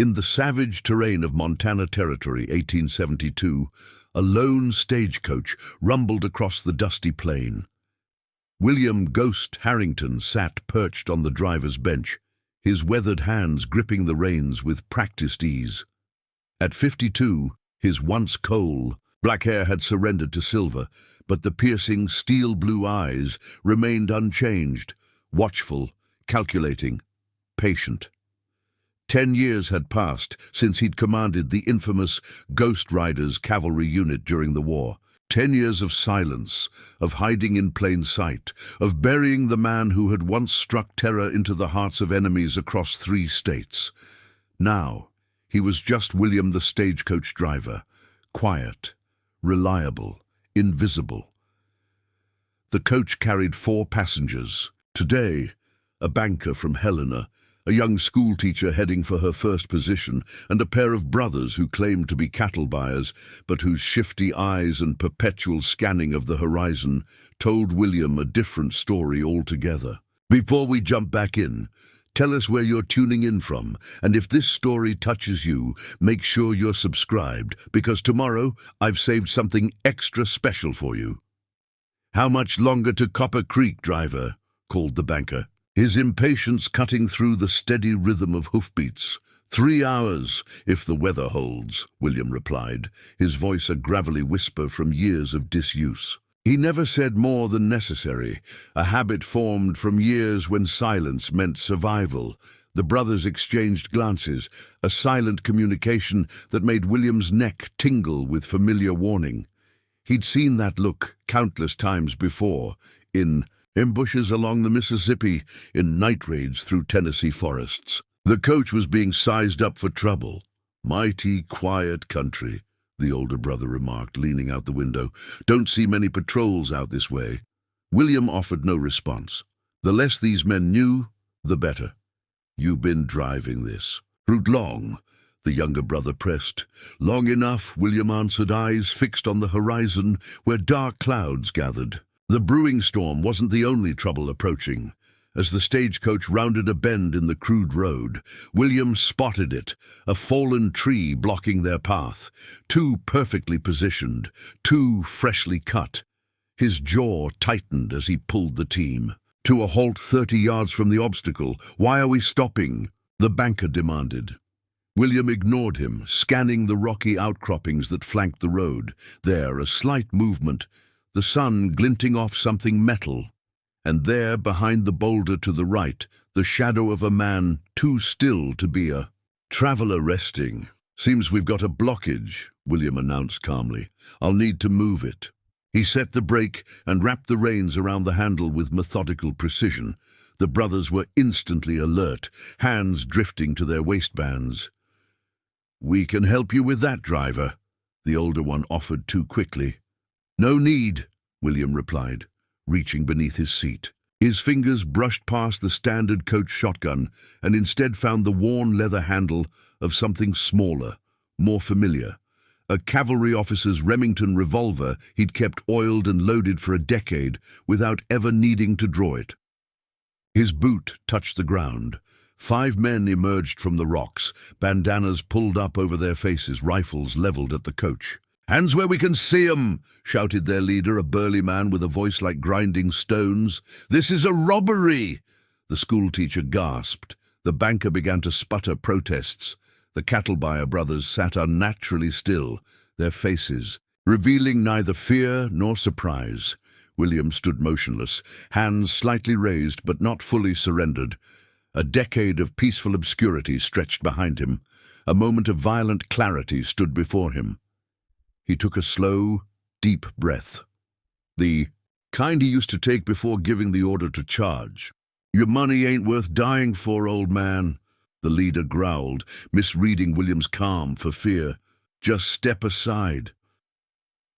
In the savage terrain of Montana Territory, 1872, a lone stagecoach rumbled across the dusty plain. William "Ghost" Harrington sat perched on the driver's bench, his weathered hands gripping the reins with practiced ease. At 52, his once coal, black hair had surrendered to silver, but the piercing steel-blue eyes remained unchanged, watchful, calculating, patient. 10 years had passed since he'd commanded the infamous Ghost Riders cavalry unit during the war. 10 years of silence, of hiding in plain sight, of burying the man who had once struck terror into the hearts of enemies across 3 states. Now, he was just William the stagecoach driver, quiet, reliable, invisible. The coach carried 4 passengers. Today, a banker from Helena, a young schoolteacher heading for her first position, and a pair of brothers who claimed to be cattle buyers, but whose shifty eyes and perpetual scanning of the horizon told William a different story altogether. Before we jump back in, tell us where you're tuning in from, and if this story touches you, make sure you're subscribed, because tomorrow I've saved something extra special for you. "How much longer to Copper Creek, driver?" called the banker, his impatience cutting through the steady rhythm of hoofbeats. "3 hours, if the weather holds," William replied, his voice a gravelly whisper from years of disuse. He never said more than necessary, a habit formed from years when silence meant survival. The brothers exchanged glances, a silent communication that made William's neck tingle with familiar warning. He'd seen that look countless times before, in ambushes along the Mississippi, in night raids through Tennessee forests. The coach was being sized up for trouble. "Mighty quiet country," the older brother remarked, leaning out the window. "Don't see many patrols out this way." William offered no response. The less these men knew, the better. "You been driving this route long?" the younger brother pressed. "Long enough," William answered, eyes fixed on the horizon where dark clouds gathered. The brewing storm wasn't the only trouble approaching. As the stagecoach rounded a bend in the crude road, William spotted it, a fallen tree blocking their path, too perfectly positioned, too freshly cut. His jaw tightened as he pulled the team. "To a halt 30 yards from the obstacle. Why are we stopping?" the banker demanded. William ignored him, scanning the rocky outcroppings that flanked the road. There, a slight movement, the sun glinting off something metal. And there, behind the boulder to the right, the shadow of a man too still to be a traveler resting. "Seems we've got a blockage," William announced calmly. "I'll need to move it." He set the brake and wrapped the reins around the handle with methodical precision. The brothers were instantly alert, hands drifting to their waistbands. "We can help you with that, driver," the older one offered too quickly. "No need," William replied, reaching beneath his seat. His fingers brushed past the standard coach shotgun and instead found the worn leather handle of something smaller, more familiar. A cavalry officer's Remington revolver he'd kept oiled and loaded for a decade without ever needing to draw it. His boot touched the ground. 5 men emerged from the rocks, bandanas pulled up over their faces, rifles leveled at the coach. "Hands where we can see 'em!" shouted their leader, a burly man with a voice like grinding stones. "This is a robbery!" The schoolteacher gasped. The banker began to sputter protests. The cattle buyer brothers sat unnaturally still, their faces revealing neither fear nor surprise. William stood motionless, hands slightly raised but not fully surrendered. A decade of peaceful obscurity stretched behind him. A moment of violent clarity stood before him. He took a slow, deep breath. The kind he used to take before giving the order to charge. "Your money ain't worth dying for, old man," the leader growled, misreading William's calm for fear. "Just step aside."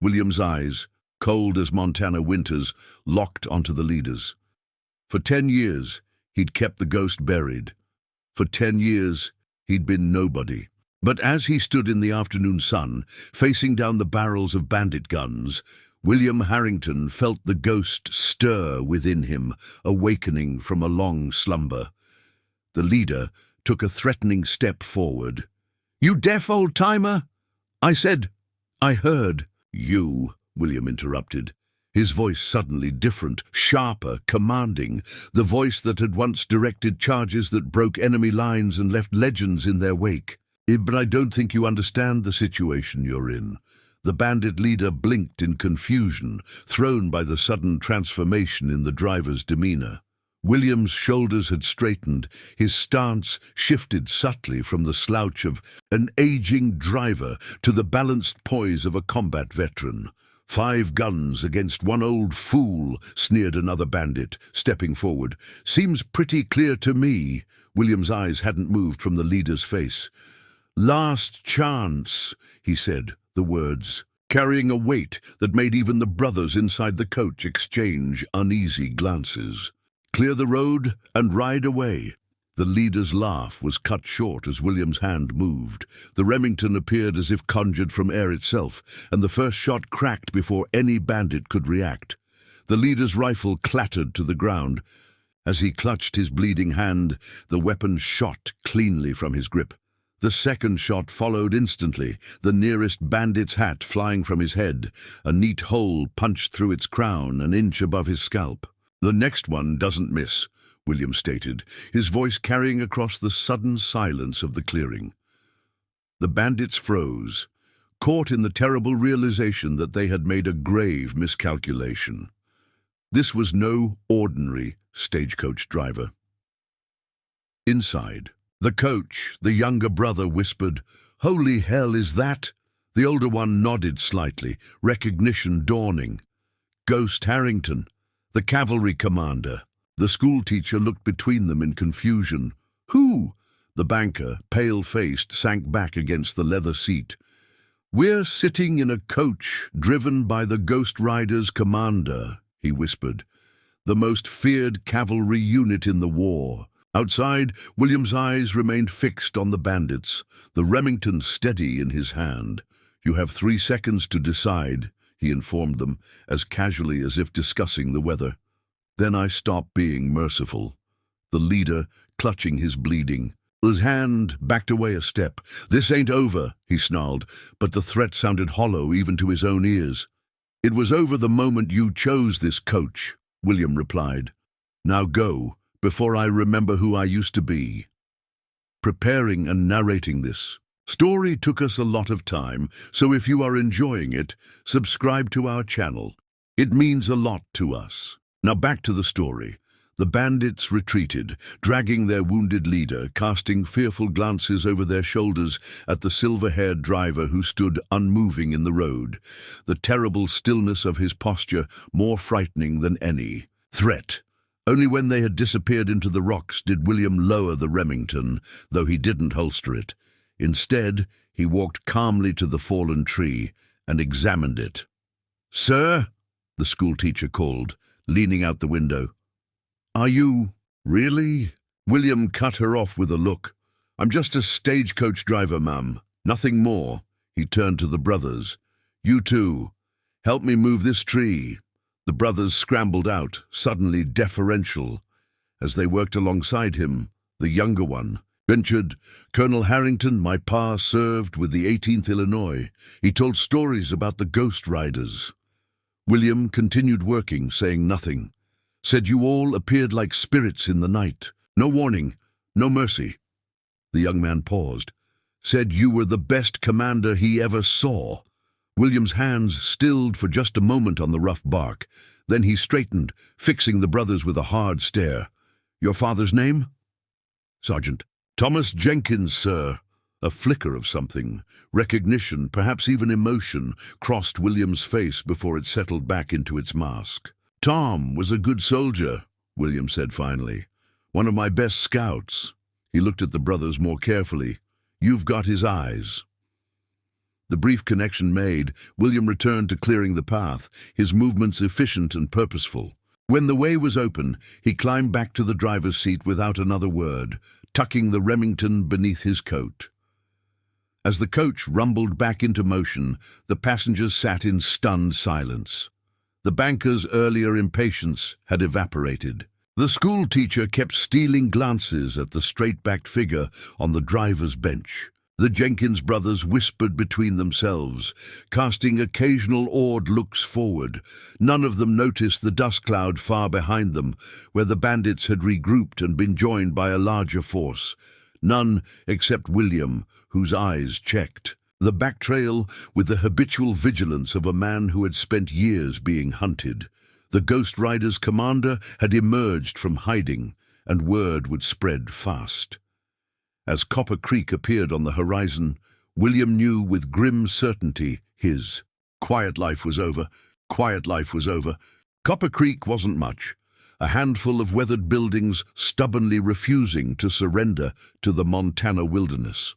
William's eyes, cold as Montana winters, locked onto the leader's. For 10 years, he'd kept the ghost buried. For 10 years, he'd been nobody. But as he stood in the afternoon sun, facing down the barrels of bandit guns, William Harrington felt the ghost stir within him, awakening from a long slumber. The leader took a threatening step forward, You deaf old-timer? I said, I heard. You, William interrupted, his voice suddenly different, sharper, commanding, the voice that had once directed charges that broke enemy lines and left legends in their wake. But I don't think you understand the situation you're in. The bandit leader blinked in confusion, thrown by the sudden transformation in the driver's demeanor. William's shoulders had straightened, his stance shifted subtly from the slouch of an aging driver to the balanced poise of a combat veteran. 5 guns against one old fool, sneered another bandit, stepping forward. Seems pretty clear to me. William's eyes hadn't moved from the leader's face. Last chance, he said, the words carrying a weight that made even the brothers inside the coach exchange uneasy glances. Clear the road and ride away. The leader's laugh was cut short as William's hand moved. The Remington appeared as if conjured from air itself, and the first shot cracked before any bandit could react. The leader's rifle clattered to the ground. As he clutched his bleeding hand, the weapon shot cleanly from his grip. The second shot followed instantly, the nearest bandit's hat flying from his head, a neat hole punched through its crown an inch above his scalp. The next one doesn't miss, William stated, his voice carrying across the sudden silence of the clearing. The bandits froze, caught in the terrible realization that they had made a grave miscalculation. This was no ordinary stagecoach driver. Inside, the coach, the younger brother, whispered, "Holy hell, is that?" The older one nodded slightly, recognition dawning. Ghost Harrington, the cavalry commander. The schoolteacher looked between them in confusion. "Who?" The banker, pale-faced, sank back against the leather seat. "We're sitting in a coach driven by the Ghost Riders' commander," he whispered. "The most feared cavalry unit in the war." Outside, William's eyes remained fixed on the bandits, the Remington steady in his hand. "You have 3 seconds to decide," he informed them, as casually as if discussing the weather. "Then I stop being merciful." The leader, clutching his bleeding, his hand backed away a step. "This ain't over," he snarled, but the threat sounded hollow even to his own ears. "It was over the moment you chose this coach," William replied. "Now go, before I remember who I used to be." Preparing and narrating this story took us a lot of time, so if you are enjoying it, subscribe to our channel. It means a lot to us. Now back to the story. The bandits retreated, dragging their wounded leader, casting fearful glances over their shoulders at the silver-haired driver who stood unmoving in the road, the terrible stillness of his posture more frightening than any threat. Only when they had disappeared into the rocks did William lower the Remington, though he didn't holster it. Instead, he walked calmly to the fallen tree and examined it. "Sir," the schoolteacher called, leaning out the window. "Are you really?" William cut her off with a look. "I'm just a stagecoach driver, ma'am. Nothing more." He turned to the brothers. "You two, help me move this tree." The brothers scrambled out, suddenly deferential. As they worked alongside him, the younger one ventured, "Colonel Harrington, my pa served with the 18th Illinois. He told stories about the Ghost Riders." William continued working, saying nothing. "Said you all appeared like spirits in the night. No warning, no mercy." The young man paused. "Said you were the best commander he ever saw." William's hands stilled for just a moment on the rough bark. Then he straightened, fixing the brothers with a hard stare. "Your father's name?" "Sergeant Thomas Jenkins, sir." A flicker of something, recognition, perhaps even emotion, crossed William's face before it settled back into its mask. "Tom was a good soldier," William said finally. "One of my best scouts." He looked at the brothers more carefully. "You've got his eyes." The brief connection made, William returned to clearing the path, his movements efficient and purposeful. When the way was open, he climbed back to the driver's seat without another word, tucking the Remington beneath his coat. As the coach rumbled back into motion, the passengers sat in stunned silence. The banker's earlier impatience had evaporated. The schoolteacher kept stealing glances at the straight-backed figure on the driver's bench. The Jenkins brothers whispered between themselves, casting occasional awed looks forward. None of them noticed the dust cloud far behind them, where the bandits had regrouped and been joined by a larger force. None except William, whose eyes checked the back trail with the habitual vigilance of a man who had spent years being hunted. The Ghost Riders' commander had emerged from hiding, and word would spread fast. As Copper Creek appeared on the horizon, William knew with grim certainty his quiet life was over. Quiet life was over. Copper Creek wasn't much, a handful of weathered buildings stubbornly refusing to surrender to the Montana wilderness.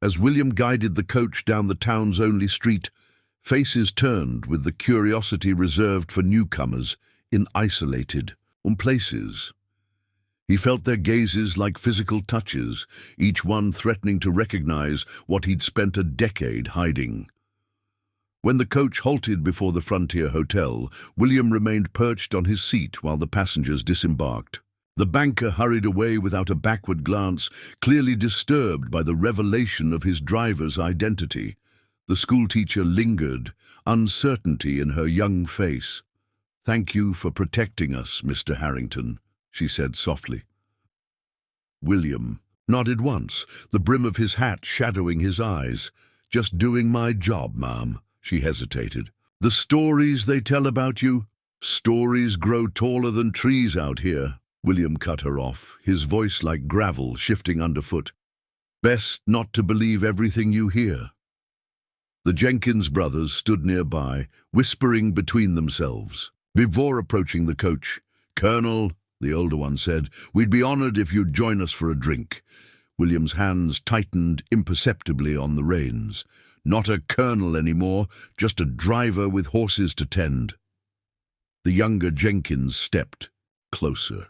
As William guided the coach down the town's only street, faces turned with the curiosity reserved for newcomers in isolated places. He felt their gazes like physical touches, each one threatening to recognize what he'd spent a decade hiding. When the coach halted before the Frontier Hotel, William remained perched on his seat while the passengers disembarked. The banker hurried away without a backward glance, clearly disturbed by the revelation of his driver's identity. The schoolteacher lingered, uncertainty in her young face. "Thank you for protecting us, Mr. Harrington," she said softly. William nodded once, the brim of his hat shadowing his eyes. "Just doing my job, ma'am," she hesitated. "The stories they tell about you, stories grow taller than trees out here." William cut her off, his voice like gravel shifting underfoot. "Best not to believe everything you hear." The Jenkins brothers stood nearby, whispering between themselves. Before approaching the coach, "Colonel," the older one said, "we'd be honored if you'd join us for a drink." William's hands tightened imperceptibly on the reins. Not a colonel anymore, just a driver with horses to tend. The younger Jenkins stepped closer.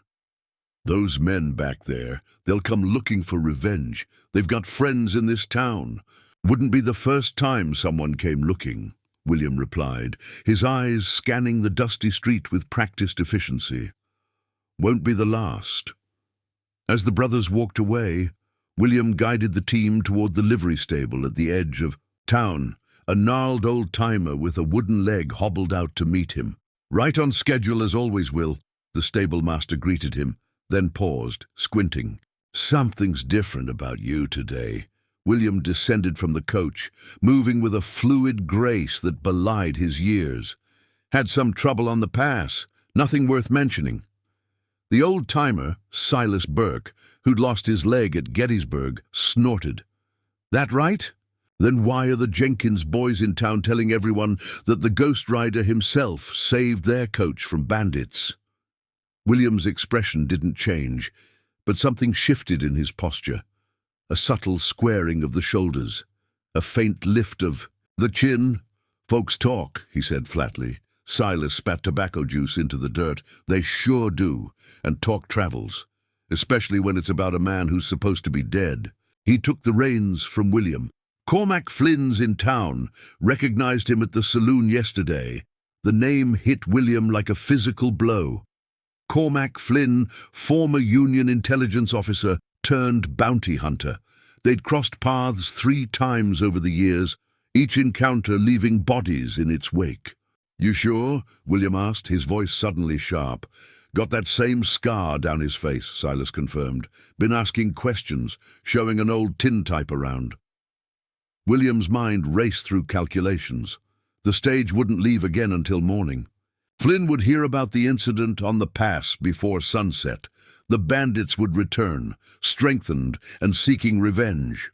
"Those men back there, they'll come looking for revenge. They've got friends in this town." "Wouldn't be the first time someone came looking," William replied, his eyes scanning the dusty street with practiced efficiency. "Won't be the last." As the brothers walked away, William guided the team toward the livery stable at the edge of town. A gnarled old-timer with a wooden leg hobbled out to meet him. "Right on schedule as always, Will," the stable master greeted him, then paused, squinting. "Something's different about you today." William descended from the coach, moving with a fluid grace that belied his years. "Had some trouble on the pass, nothing worth mentioning." The old-timer, Silas Burke, who'd lost his leg at Gettysburg, snorted. "That right? Then why are the Jenkins boys in town telling everyone that the Ghost Rider himself saved their coach from bandits?" William's expression didn't change, but something shifted in his posture. A subtle squaring of the shoulders, a faint lift of the chin. "Folks talk," he said flatly. Silas spat tobacco juice into the dirt. "They sure do, and talk travels, especially when it's about a man who's supposed to be dead." He took the reins from William. "Cormac Flynn's in town. Recognized him at the saloon yesterday." The name hit William like a physical blow. Cormac Flynn, former Union intelligence officer turned bounty hunter. They'd crossed paths 3 times over the years, each encounter leaving bodies in its wake. "You sure?" William asked, his voice suddenly sharp. "Got that same scar down his face," Silas confirmed. "Been asking questions, showing an old tintype around." William's mind raced through calculations. The stage wouldn't leave again until morning. Flynn would hear about the incident on the pass before sunset. The bandits would return, strengthened and seeking revenge.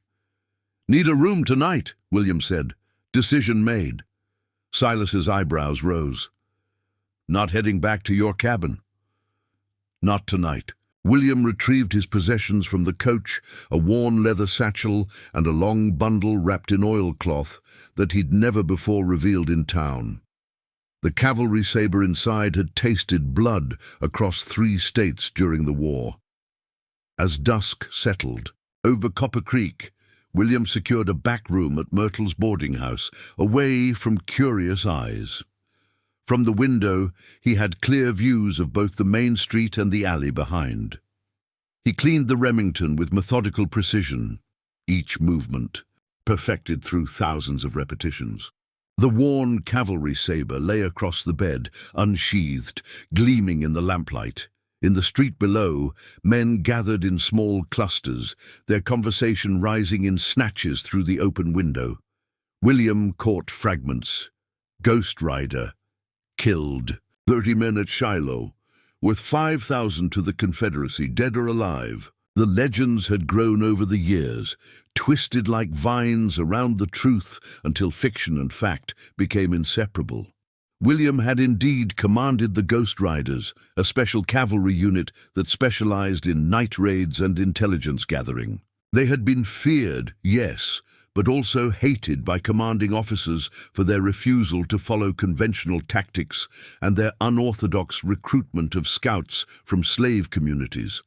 "Need a room tonight," William said. Decision made. Silas's eyebrows rose. "Not heading back to your cabin?" "Not tonight." William retrieved his possessions from the coach, a worn leather satchel and a long bundle wrapped in oilcloth that he'd never before revealed in town. The cavalry saber inside had tasted blood across 3 states during the war. As dusk settled over Copper Creek, William secured a back room at Myrtle's boarding house, away from curious eyes. From the window, he had clear views of both the main street and the alley behind. He cleaned the Remington with methodical precision, each movement perfected through thousands of repetitions. The worn cavalry saber lay across the bed, unsheathed, gleaming in the lamplight. In the street below, men gathered in small clusters, their conversation rising in snatches through the open window. William caught fragments. Ghost Rider, killed. 30 men at Shiloh, worth 5,000 to the Confederacy, dead or alive. The legends had grown over the years, twisted like vines around the truth until fiction and fact became inseparable. William had indeed commanded the Ghost Riders, a special cavalry unit that specialized in night raids and intelligence gathering. They had been feared, yes, but also hated by commanding officers for their refusal to follow conventional tactics and their unorthodox recruitment of scouts from slave communities.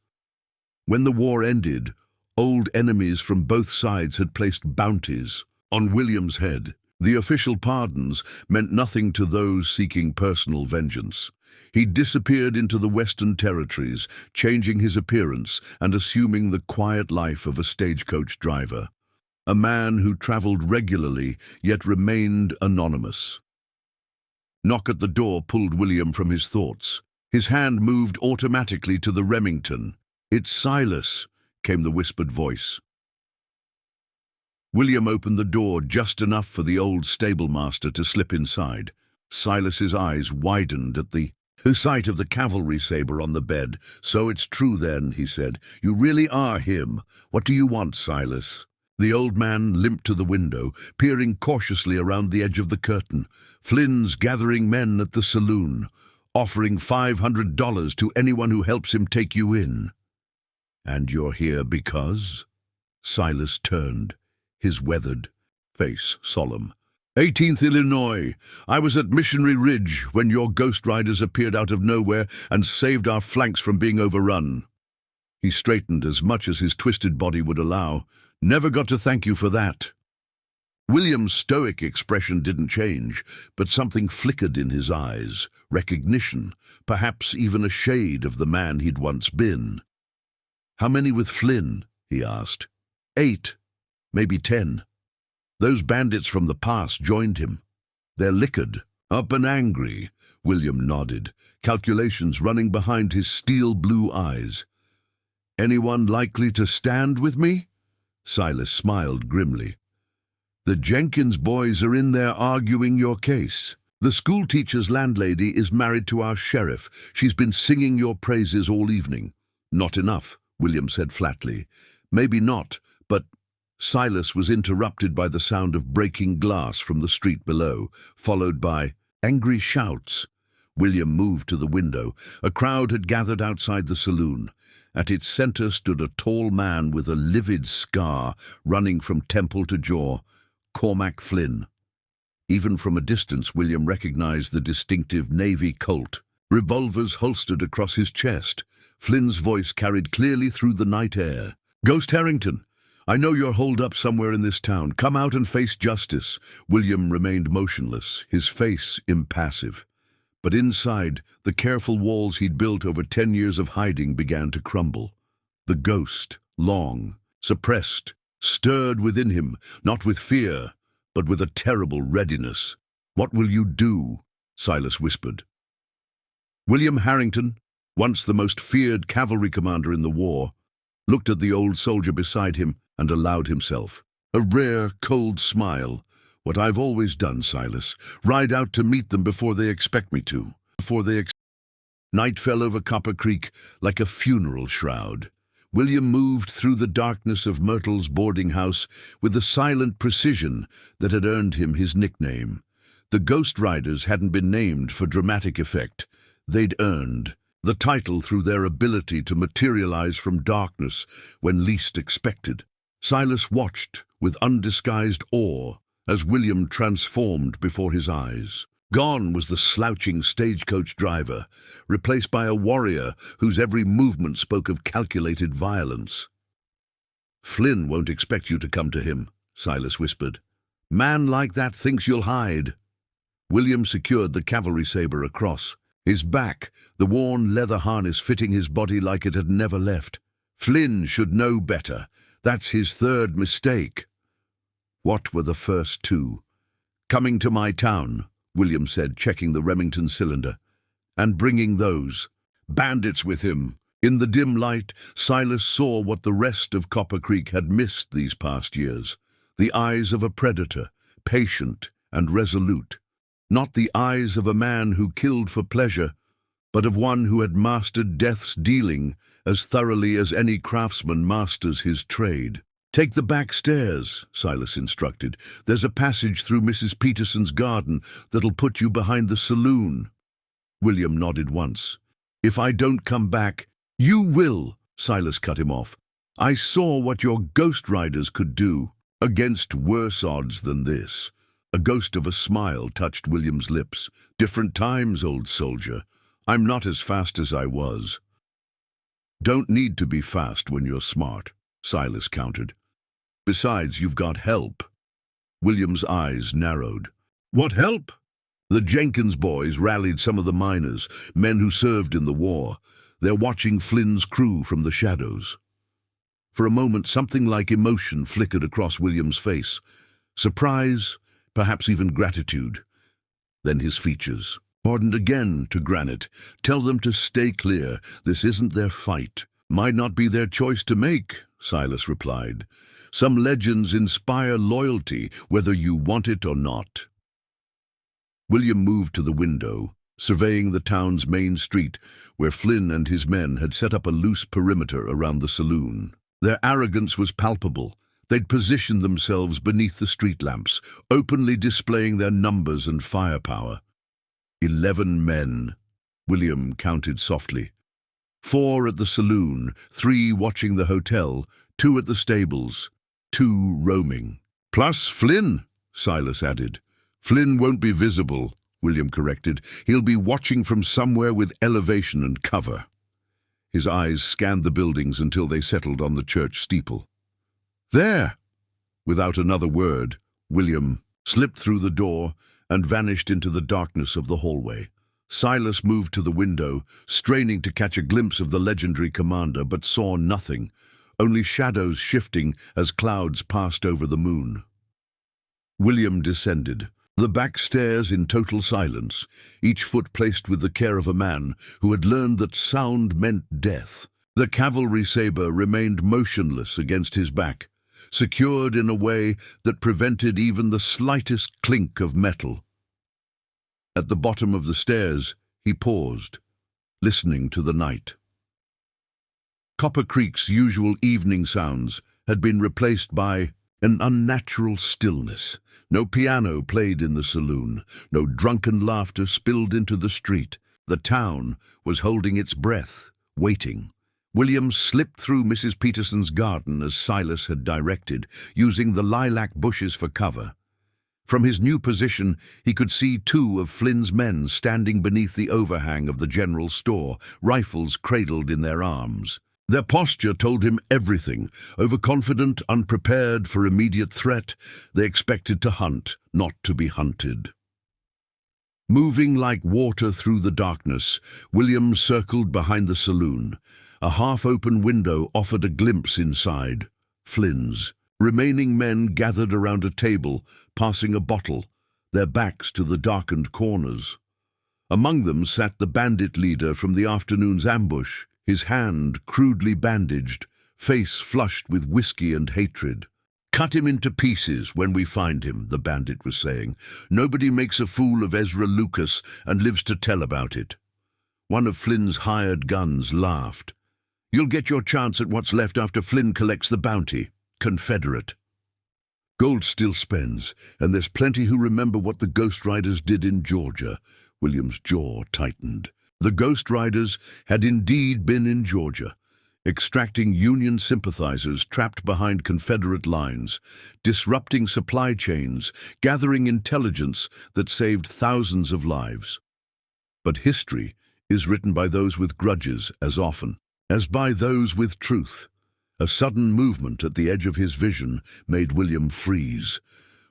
When the war ended, old enemies from both sides had placed bounties on William's head. The official pardons meant nothing to those seeking personal vengeance. He disappeared into the Western Territories, changing his appearance and assuming the quiet life of a stagecoach driver. A man who traveled regularly, yet remained anonymous. Knock at the door pulled William from his thoughts. His hand moved automatically to the Remington. "It's Silas," came the whispered voice. William opened the door just enough for the old stablemaster to slip inside. Silas's eyes widened at the sight of the cavalry saber on the bed. "So it's true then," he said. "You really are him. What do you want, Silas?" The old man limped to the window, peering cautiously around the edge of the curtain. "Flynn's gathering men at the saloon, offering $500 to anyone who helps him take you in." "And you're here because?" Silas turned, his weathered face solemn. 18th Illinois. I was at Missionary Ridge when your Ghost Riders appeared out of nowhere and saved our flanks from being overrun. He straightened as much as his twisted body would allow. "Never got to thank you for that." William's stoic expression didn't change, but something flickered in his eyes. Recognition, perhaps even a shade of the man he'd once been. "How many with Flynn?" he asked. 8, maybe 10. Those bandits from the past joined him. They're liquored, up and angry." William nodded, calculations running behind his steel-blue eyes. "Anyone likely to stand with me?" Silas smiled grimly. "The Jenkins boys are in there arguing your case. The schoolteacher's landlady is married to our sheriff. She's been singing your praises all evening." "Not enough," William said flatly. "Maybe not, but—" Silas was interrupted by the sound of breaking glass from the street below, followed by angry shouts. William moved to the window. A crowd had gathered outside the saloon. At its center stood a tall man with a livid scar running from temple to jaw, Cormac Flynn. Even from a distance, William recognized the distinctive Navy Colt, revolvers holstered across his chest. Flynn's voice carried clearly through the night air. "Ghost Harrington, I know you're holed up somewhere in this town. Come out and face justice." William remained motionless, his face impassive. But inside, the careful walls he'd built over 10 years of hiding began to crumble. The ghost, long, suppressed, stirred within him, not with fear, but with a terrible readiness. "What will you do?" Silas whispered. William Harrington, once the most feared cavalry commander in the war, looked at the old soldier beside him and allowed himself a rare, cold smile. "What I've always done, Silas. Ride out to meet them before they expect me to. Night fell over Copper Creek like a funeral shroud. William moved through the darkness of Myrtle's boarding house with the silent precision that had earned him his nickname. The Ghost Riders hadn't been named for dramatic effect. They'd earned the title through their ability to materialize from darkness when least expected. Silas watched with undisguised awe as William transformed before his eyes. Gone was the slouching stagecoach driver, replaced by a warrior whose every movement spoke of calculated violence. "Flynn won't expect you to come to him," Silas whispered. "Man like that thinks you'll hide." William secured the cavalry saber across his back, the worn leather harness fitting his body like it had never left. "Flynn should know better. That's his third mistake. What were the first two? Coming to my town, William said, checking the Remington cylinder. And bringing those bandits with him. In the dim light, Silas saw what the rest of Copper Creek had missed these past years. The eyes of a predator, patient and resolute. Not the eyes of a man who killed for pleasure, but of one who had mastered death's dealing as thoroughly as any craftsman masters his trade. Take the back stairs, Silas instructed. There's a passage through Mrs. Peterson's garden that'll put you behind the saloon. William nodded once. If I don't come back, you will, Silas cut him off. I saw what your ghost riders could do against worse odds than this. A ghost of a smile touched William's lips. Different times, old soldier. I'm not as fast as I was. Don't need to be fast when you're smart, Silas countered. Besides, you've got help. William's eyes narrowed. What help? The Jenkins boys rallied some of the miners, men who served in the war. They're watching Flynn's crew from the shadows. For a moment, something like emotion flickered across William's face. Surprise, perhaps even gratitude. Then his features hardened again to granite. Tell them to stay clear. This isn't their fight. Might not be their choice to make, Silas replied. Some legends inspire loyalty, whether you want it or not. William moved to the window, surveying the town's main street, where Flynn and his men had set up a loose perimeter around the saloon. Their arrogance was palpable. They'd positioned themselves beneath the street lamps, openly displaying their numbers and firepower. 11 men, William counted softly. 4 at the saloon, 3 watching the hotel, 2 at the stables, 2 roaming. Plus Flynn, Silas added. Flynn won't be visible, William corrected. He'll be watching from somewhere with elevation and cover. His eyes scanned the buildings until they settled on the church steeple. There! Without another word, William slipped through the door and vanished into the darkness of the hallway. Silas moved to the window, straining to catch a glimpse of the legendary commander, but saw nothing, only shadows shifting as clouds passed over the moon. William descended, the back stairs in total silence, each foot placed with the care of a man who had learned that sound meant death. The cavalry saber remained motionless against his back, secured in a way that prevented even the slightest clink of metal. At the bottom of the stairs, he paused, listening to the night. Copper Creek's usual evening sounds had been replaced by an unnatural stillness. No piano played in the saloon, no drunken laughter spilled into the street. The town was holding its breath, waiting. William slipped through Mrs. Peterson's garden as Silas had directed, using the lilac bushes for cover. From his new position, he could see 2 of Flynn's men standing beneath the overhang of the general store, rifles cradled in their arms. Their posture told him everything. Overconfident, unprepared for immediate threat, they expected to hunt, not to be hunted. Moving like water through the darkness, William circled behind the saloon. A half-open window offered a glimpse inside. Flynn's. Remaining men gathered around a table, passing a bottle, their backs to the darkened corners. Among them sat the bandit leader from the afternoon's ambush, his hand crudely bandaged, face flushed with whiskey and hatred. "Cut him into pieces when we find him," the bandit was saying. "Nobody makes a fool of Ezra Lucas and lives to tell about it." One of Flynn's hired guns laughed. "You'll get your chance at what's left after Flynn collects the bounty. Confederate. Gold still spends, and there's plenty who remember what the Ghost Riders did in Georgia." William's jaw tightened. The Ghost Riders had indeed been in Georgia, extracting Union sympathizers trapped behind Confederate lines, disrupting supply chains, gathering intelligence that saved thousands of lives. But history is written by those with grudges as often as by those with truth. A sudden movement at the edge of his vision made William freeze.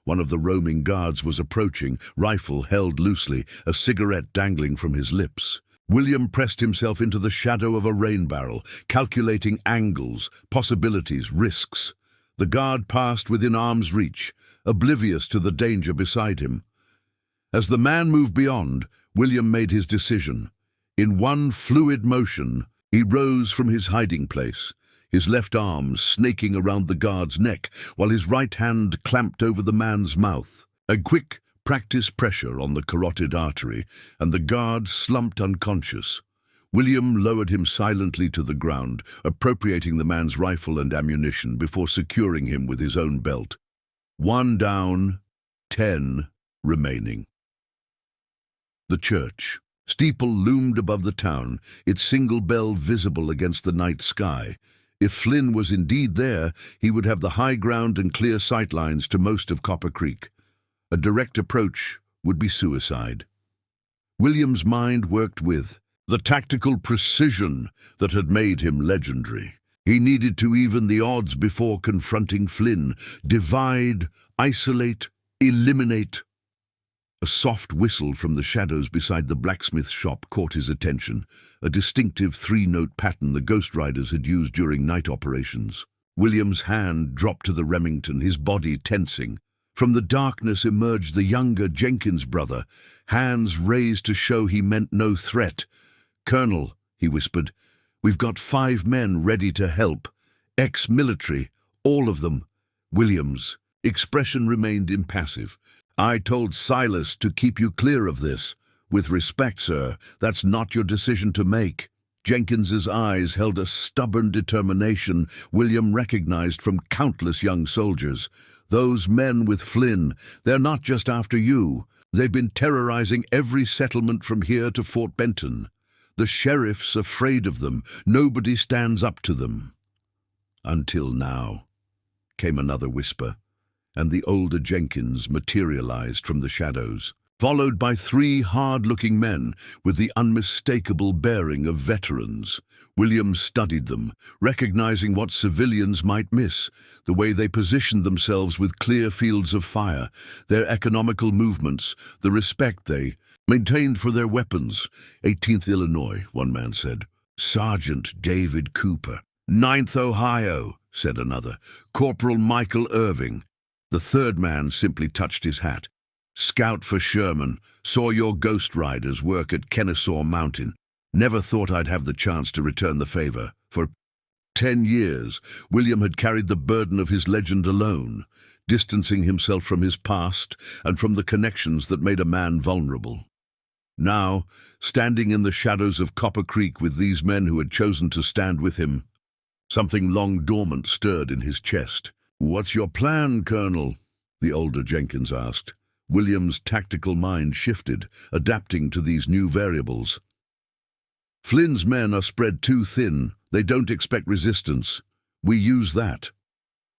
One of the roaming guards was approaching, rifle held loosely, a cigarette dangling from his lips. William pressed himself into the shadow of a rain barrel, calculating angles, possibilities, risks. The guard passed within arm's reach, oblivious to the danger beside him. As the man moved beyond, William made his decision. In one fluid motion, he rose from his hiding place, his left arm snaking around the guard's neck, while his right hand clamped over the man's mouth. A quick, practiced pressure on the carotid artery, and the guard slumped unconscious. William lowered him silently to the ground, appropriating the man's rifle and ammunition before securing him with his own belt. 1 down, 10 remaining. The church steeple loomed above the town, its single bell visible against the night sky. If Flynn was indeed there, he would have the high ground and clear sightlines to most of Copper Creek. A direct approach would be suicide. William's mind worked with the tactical precision that had made him legendary. He needed to even the odds before confronting Flynn. Divide, isolate, eliminate. A soft whistle from the shadows beside the blacksmith shop caught his attention, a distinctive 3-note pattern the Ghost Riders had used during night operations. William's hand dropped to the Remington, his body tensing. From the darkness emerged the younger Jenkins brother, hands raised to show he meant no threat. "Colonel," he whispered, "we've got 5 men ready to help. Ex-military, all of them." William's expression remained impassive. "I told Silas to keep you clear of this. With respect, sir, that's not your decision to make." Jenkins's eyes held a stubborn determination William recognized from countless young soldiers. "Those men with Flynn, they're not just after you. They've been terrorizing every settlement from here to Fort Benton. The sheriff's afraid of them. Nobody stands up to them." "Until now," came another whisper, and the older Jenkins materialized from the shadows, followed by 3 hard-looking men with the unmistakable bearing of veterans. William studied them, recognizing what civilians might miss, the way they positioned themselves with clear fields of fire, their economical movements, the respect they maintained for their weapons. 18th Illinois, one man said. "Sergeant David Cooper." 9th Ohio, said another. "Corporal Michael Irving." The third man simply touched his hat. "Scout for Sherman. Saw your Ghost Riders work at Kennesaw Mountain. Never thought I'd have the chance to return the favor." For 10 years, William had carried the burden of his legend alone, distancing himself from his past and from the connections that made a man vulnerable. Now, standing in the shadows of Copper Creek with these men who had chosen to stand with him, something long dormant stirred in his chest. "What's your plan, Colonel?" the older Jenkins asked. William's tactical mind shifted, adapting to these new variables. "Flynn's men are spread too thin. They don't expect resistance. We use that."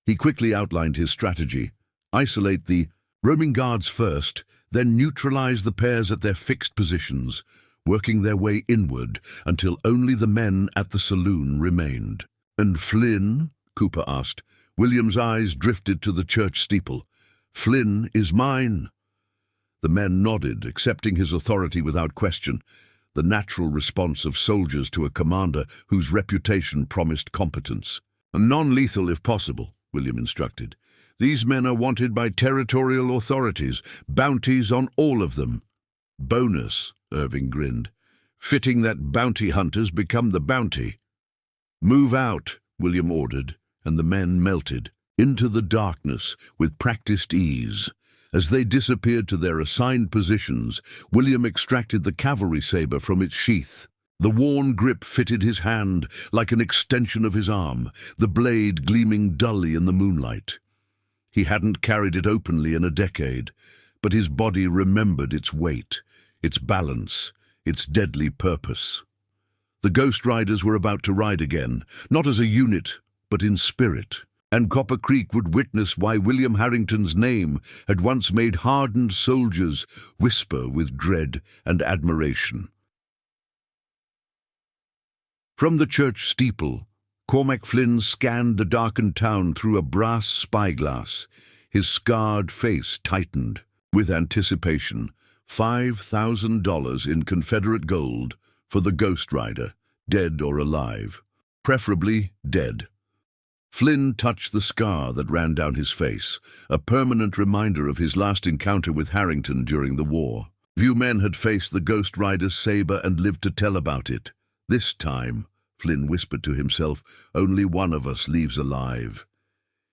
He quickly outlined his strategy. Isolate the roaming guards first, then neutralize the pairs at their fixed positions, working their way inward until only the men at the saloon remained. "And Flynn?" Cooper asked. William's eyes drifted to the church steeple. "Flynn is mine." The men nodded, accepting his authority without question, the natural response of soldiers to a commander whose reputation promised competence. "Non-lethal if possible," William instructed. "These men are wanted by territorial authorities, bounties on all of them." "Bonus," Irving grinned. "Fitting that bounty hunters become the bounty." "Move out," William ordered, and the men melted into the darkness with practiced ease. As they disappeared to their assigned positions, William extracted the cavalry saber from its sheath. The worn grip fitted his hand like an extension of his arm, the blade gleaming dully in the moonlight. He hadn't carried it openly in a decade, but his body remembered its weight, its balance, its deadly purpose. The Ghost Riders were about to ride again, not as a unit, but in spirit. And Copper Creek would witness why William Harrington's name had once made hardened soldiers whisper with dread and admiration. From the church steeple, Cormac Flynn scanned the darkened town through a brass spyglass. His scarred face tightened with anticipation. $5,000 in Confederate gold for the Ghost Rider, dead or alive. Preferably dead. Flynn touched the scar that ran down his face, a permanent reminder of his last encounter with Harrington during the war. Few men had faced the Ghost Rider's saber and lived to tell about it. This time, Flynn whispered to himself, only one of us leaves alive.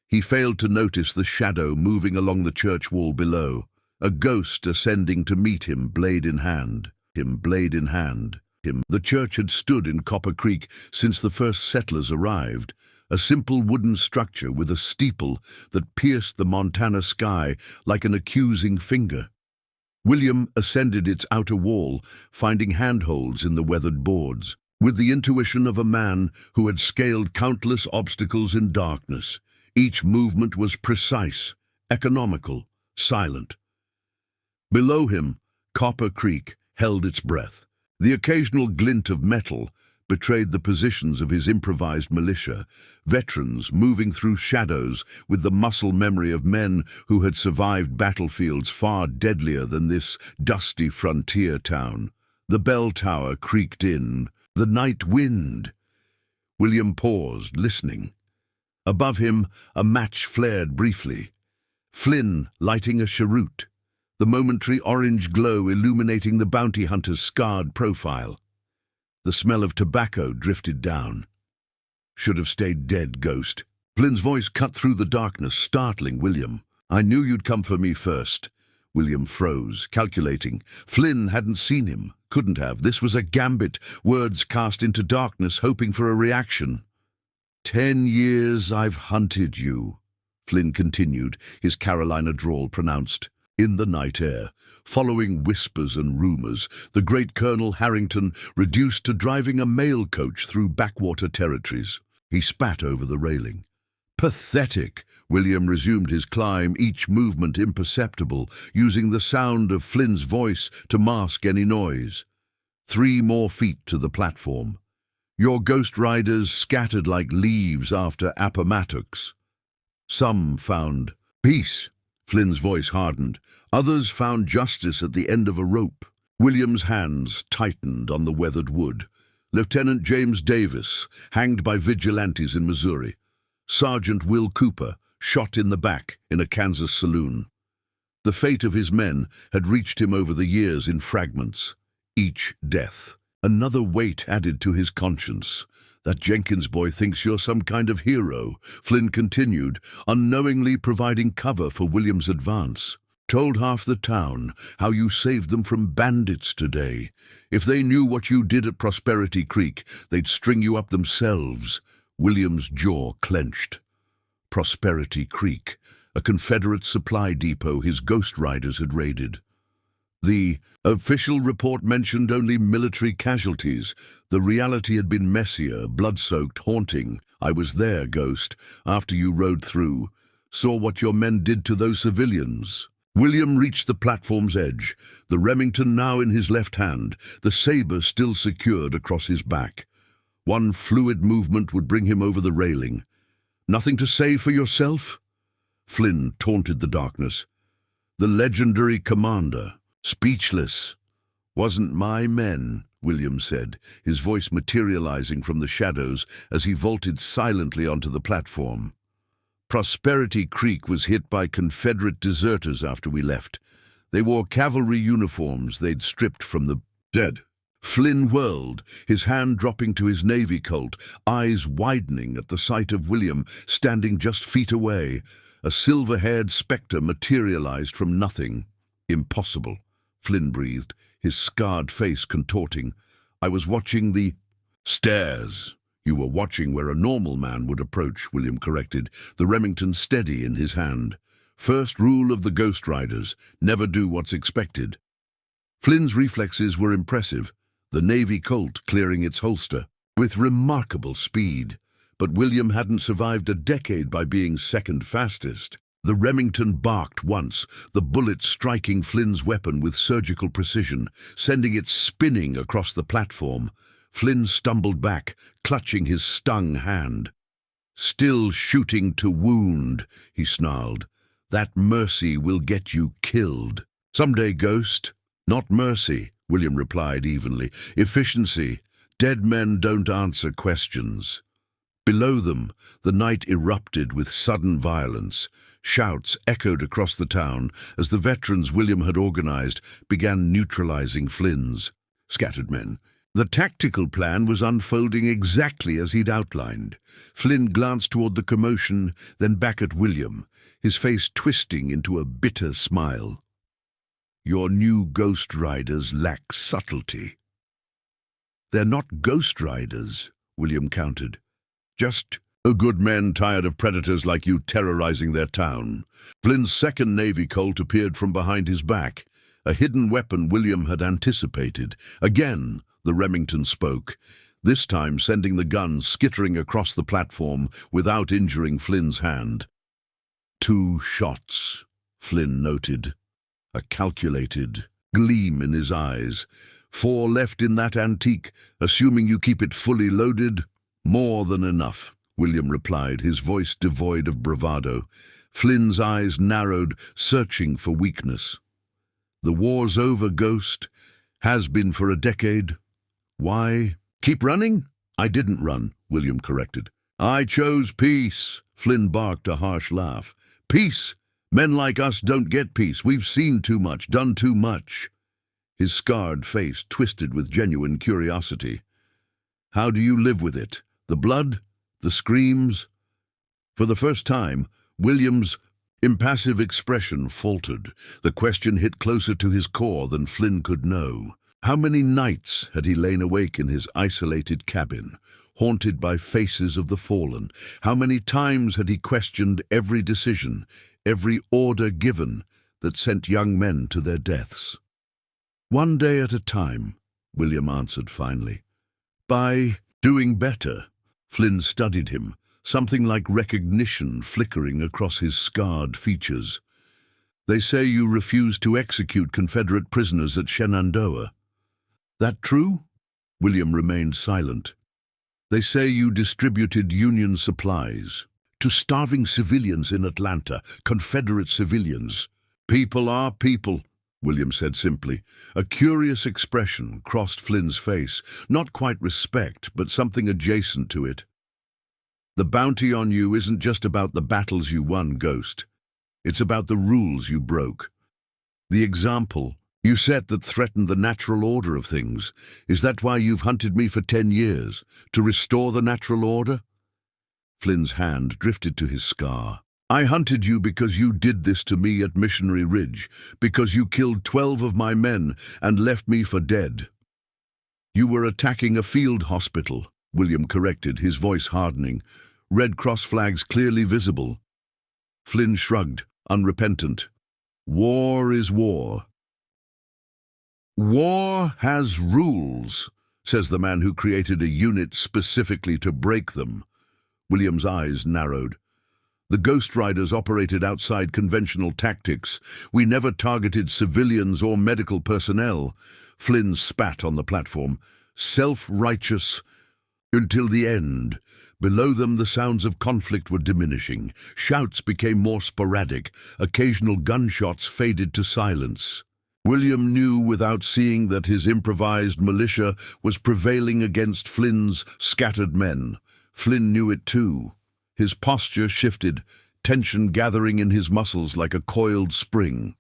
He failed to notice the shadow moving along the church wall below, a ghost ascending to meet him, blade in hand. The church had stood in Copper Creek since the first settlers arrived, a simple wooden structure with a steeple that pierced the Montana sky like an accusing finger. William ascended its outer wall, finding handholds in the weathered boards. With the intuition of a man who had scaled countless obstacles in darkness, each movement was precise, economical, silent. Below him, Copper Creek held its breath. The occasional glint of metal betrayed the positions of his improvised militia, veterans moving through shadows with the muscle memory of men who had survived battlefields far deadlier than this dusty frontier town. The bell tower creaked in, the night wind. William paused, listening. Above him, a match flared briefly. Flynn lighting a cheroot, the momentary orange glow illuminating the bounty hunter's scarred profile. The smell of tobacco drifted down. Should have stayed dead, Ghost. Flynn's voice cut through the darkness, startling William. I knew you'd come for me first. William froze, calculating. Flynn hadn't seen him, couldn't have. This was a gambit, words cast into darkness, hoping for a reaction. 10 years I've hunted you, Flynn continued, his Carolina drawl pronounced. In the night air, following whispers and rumors, the great Colonel Harrington reduced to driving a mail coach through backwater territories. He spat over the railing. Pathetic! William resumed his climb, each movement imperceptible, using the sound of Flynn's voice to mask any noise. 3 more feet to the platform. Your Ghost Riders scattered like leaves after Appomattox. Some found peace. Flynn's voice hardened. Others found justice at the end of a rope. William's hands tightened on the weathered wood. Lieutenant James Davis, hanged by vigilantes in Missouri. Sergeant Will Cooper, shot in the back in a Kansas saloon. The fate of his men had reached him over the years in fragments. Each death. Another weight added to his conscience. That Jenkins boy thinks you're some kind of hero, Flynn continued, unknowingly providing cover for William's advance. Told half the town how you saved them from bandits today. If they knew what you did at Prosperity Creek, they'd string you up themselves. William's jaw clenched. Prosperity Creek, a Confederate supply depot his Ghost Riders had raided. The official report mentioned only military casualties. The reality had been messier, blood-soaked, haunting. I was there, Ghost, after you rode through. Saw what your men did to those civilians. William reached the platform's edge, the Remington now in his left hand, the saber still secured across his back. One fluid movement would bring him over the railing. Nothing to say for yourself? Flynn taunted the darkness. The legendary commander. Speechless. Wasn't my men, William said, his voice materializing from the shadows as he vaulted silently onto the platform. Prosperity Creek was hit by Confederate deserters after we left. They wore cavalry uniforms they'd stripped from the dead. Flynn whirled, his hand dropping to his Navy Colt, eyes widening at the sight of William standing just feet away. A silver-haired spectre materialized from nothing. Impossible. Flynn breathed, his scarred face contorting. I was watching the stairs. You were watching where a normal man would approach, William corrected, the Remington steady in his hand. First rule of the Ghost Riders, never do what's expected. Flynn's reflexes were impressive, the Navy Colt clearing its holster with remarkable speed. But William hadn't survived a decade by being second fastest. The Remington barked once, the bullet striking Flynn's weapon with surgical precision, sending it spinning across the platform. Flynn stumbled back, clutching his stung hand. Still shooting to wound, he snarled. That mercy will get you killed. Someday, Ghost. Not mercy, William replied evenly. Efficiency. Dead men don't answer questions. Below them, the night erupted with sudden violence. Shouts echoed across the town as the veterans William had organized began neutralizing Flynn's scattered men. The tactical plan was unfolding exactly as he'd outlined. Flynn glanced toward the commotion, then back at William, his face twisting into a bitter smile. "Your new Ghost Riders lack subtlety." "They're not Ghost Riders," William countered. "Just good men tired of predators like you terrorizing their town." Flynn's second Navy Colt appeared from behind his back, a hidden weapon William had anticipated. Again, the Remington spoke, this time sending the gun skittering across the platform without injuring Flynn's hand. "2 shots," Flynn noted, a calculated gleam in his eyes. "4 left in that antique, assuming you keep it fully loaded." "More than enough," William replied, his voice devoid of bravado. Flynn's eyes narrowed, searching for weakness. "The war's over, Ghost. Has been for a decade. Why keep running?" "I didn't run," William corrected. "I chose peace." Flynn barked a harsh laugh. "Peace? Men like us don't get peace. We've seen too much, done too much." His scarred face twisted with genuine curiosity. "How do you live with it? The blood? The screams?" For the first time, William's impassive expression faltered. The question hit closer to his core than Flynn could know. How many nights had he lain awake in his isolated cabin, haunted by faces of the fallen? How many times had he questioned every decision, every order given that sent young men to their deaths? "One day at a time," William answered finally. "By doing better." Flynn studied him, something like recognition flickering across his scarred features. "They say you refused to execute Confederate prisoners at Shenandoah. That true?" William remained silent. "They say you distributed Union supplies to starving civilians in Atlanta, Confederate civilians." "People are people," William said simply. A curious expression crossed Flynn's face, not quite respect, but something adjacent to it. "The bounty on you isn't just about the battles you won, Ghost. It's about the rules you broke. The example you set that threatened the natural order of things. Is that why you've hunted me for 10 years? To restore the natural order?" Flynn's hand drifted to his scar. "I hunted you because you did this to me at Missionary Ridge, because you killed 12 of my men and left me for dead." "You were attacking a field hospital," William corrected, his voice hardening. Red Cross flags clearly visible. Flynn shrugged, unrepentant. "War is war." "War has rules," says the man who created a unit specifically to break them. William's eyes narrowed. "The Ghost Riders operated outside conventional tactics. We never targeted civilians or medical personnel." Flynn spat on the platform. "Self-righteous until the end." Below them, the sounds of conflict were diminishing. Shouts became more sporadic. Occasional gunshots faded to silence. William knew without seeing that his improvised militia was prevailing against Flynn's scattered men. Flynn knew it too. His posture shifted, tension gathering in his muscles like a coiled spring.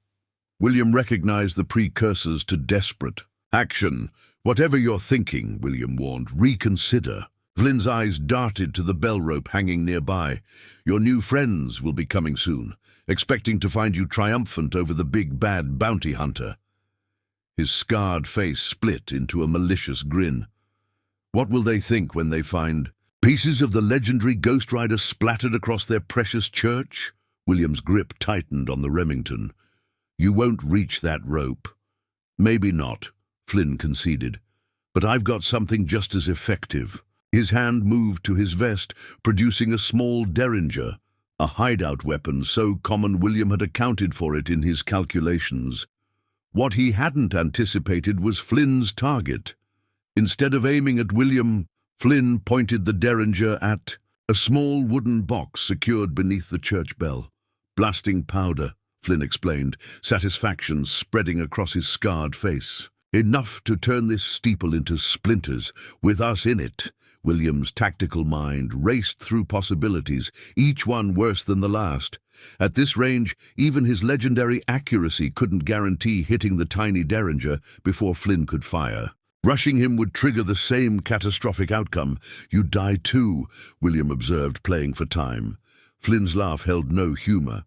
William recognized the precursors to desperate action. "Whatever you're thinking," William warned, "reconsider." Flynn's eyes darted to the bell rope hanging nearby. "Your new friends will be coming soon, expecting to find you triumphant over the big bad bounty hunter." His scarred face split into a malicious grin. "What will they think when they find pieces of the legendary Ghost Rider splattered across their precious church?" William's grip tightened on the Remington. "You won't reach that rope." "Maybe not," Flynn conceded. "But I've got something just as effective." His hand moved to his vest, producing a small derringer, a hideout weapon so common William had accounted for it in his calculations. What he hadn't anticipated was Flynn's target. Instead of aiming at William, Flynn pointed the derringer at a small wooden box secured beneath the church bell. "Blasting powder," Flynn explained, satisfaction spreading across his scarred face. "Enough to turn this steeple into splinters, with us in it." William's tactical mind raced through possibilities, each one worse than the last. At this range, even his legendary accuracy couldn't guarantee hitting the tiny derringer before Flynn could fire. Rushing him would trigger the same catastrophic outcome. "You'd die too," William observed, playing for time. Flynn's laugh held no humor.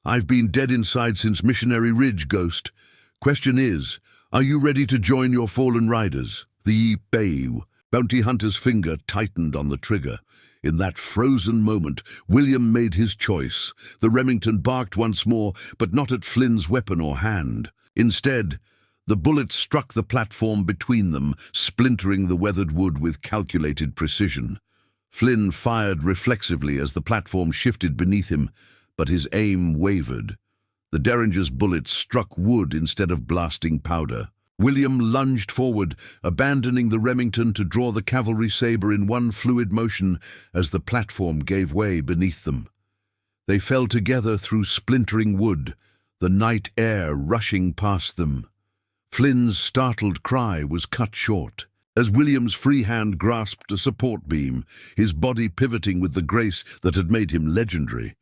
"I've been dead inside since Missionary Ridge, Ghost. Question is, are you ready to join your fallen riders?" The Bayou. Bounty Hunter's finger tightened on the trigger. In that frozen moment, William made his choice. The Remington barked once more, but not at Flynn's weapon or hand. Instead, the bullet struck the platform between them, splintering the weathered wood with calculated precision. Flynn fired reflexively as the platform shifted beneath him, but his aim wavered. The Derringer's bullet struck wood instead of blasting powder. William lunged forward, abandoning the Remington to draw the cavalry saber in one fluid motion as the platform gave way beneath them. They fell together through splintering wood, the night air rushing past them. Flynn's startled cry was cut short as William's free hand grasped a support beam, his body pivoting with the grace that had made him legendary.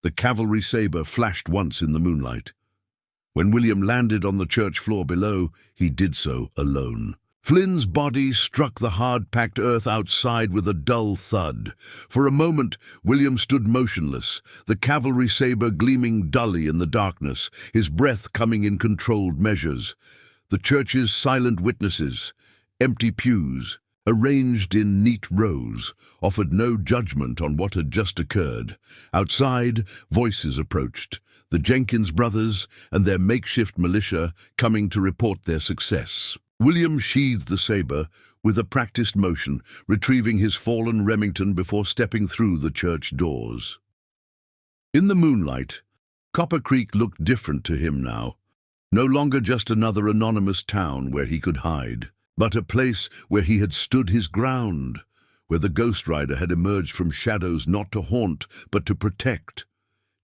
The cavalry saber flashed once in the moonlight. When William landed on the church floor below, he did so alone. Flynn's body struck the hard-packed earth outside with a dull thud. For a moment, William stood motionless, the cavalry saber gleaming dully in the darkness, his breath coming in controlled measures. The church's silent witnesses, empty pews, arranged in neat rows, offered no judgment on what had just occurred. Outside, voices approached, the Jenkins brothers and their makeshift militia coming to report their success. William sheathed the saber with a practiced motion, retrieving his fallen Remington before stepping through the church doors. In the moonlight, Copper Creek looked different to him now. No longer just another anonymous town where he could hide, but a place where he had stood his ground, where the Ghost Rider had emerged from shadows not to haunt, but to protect.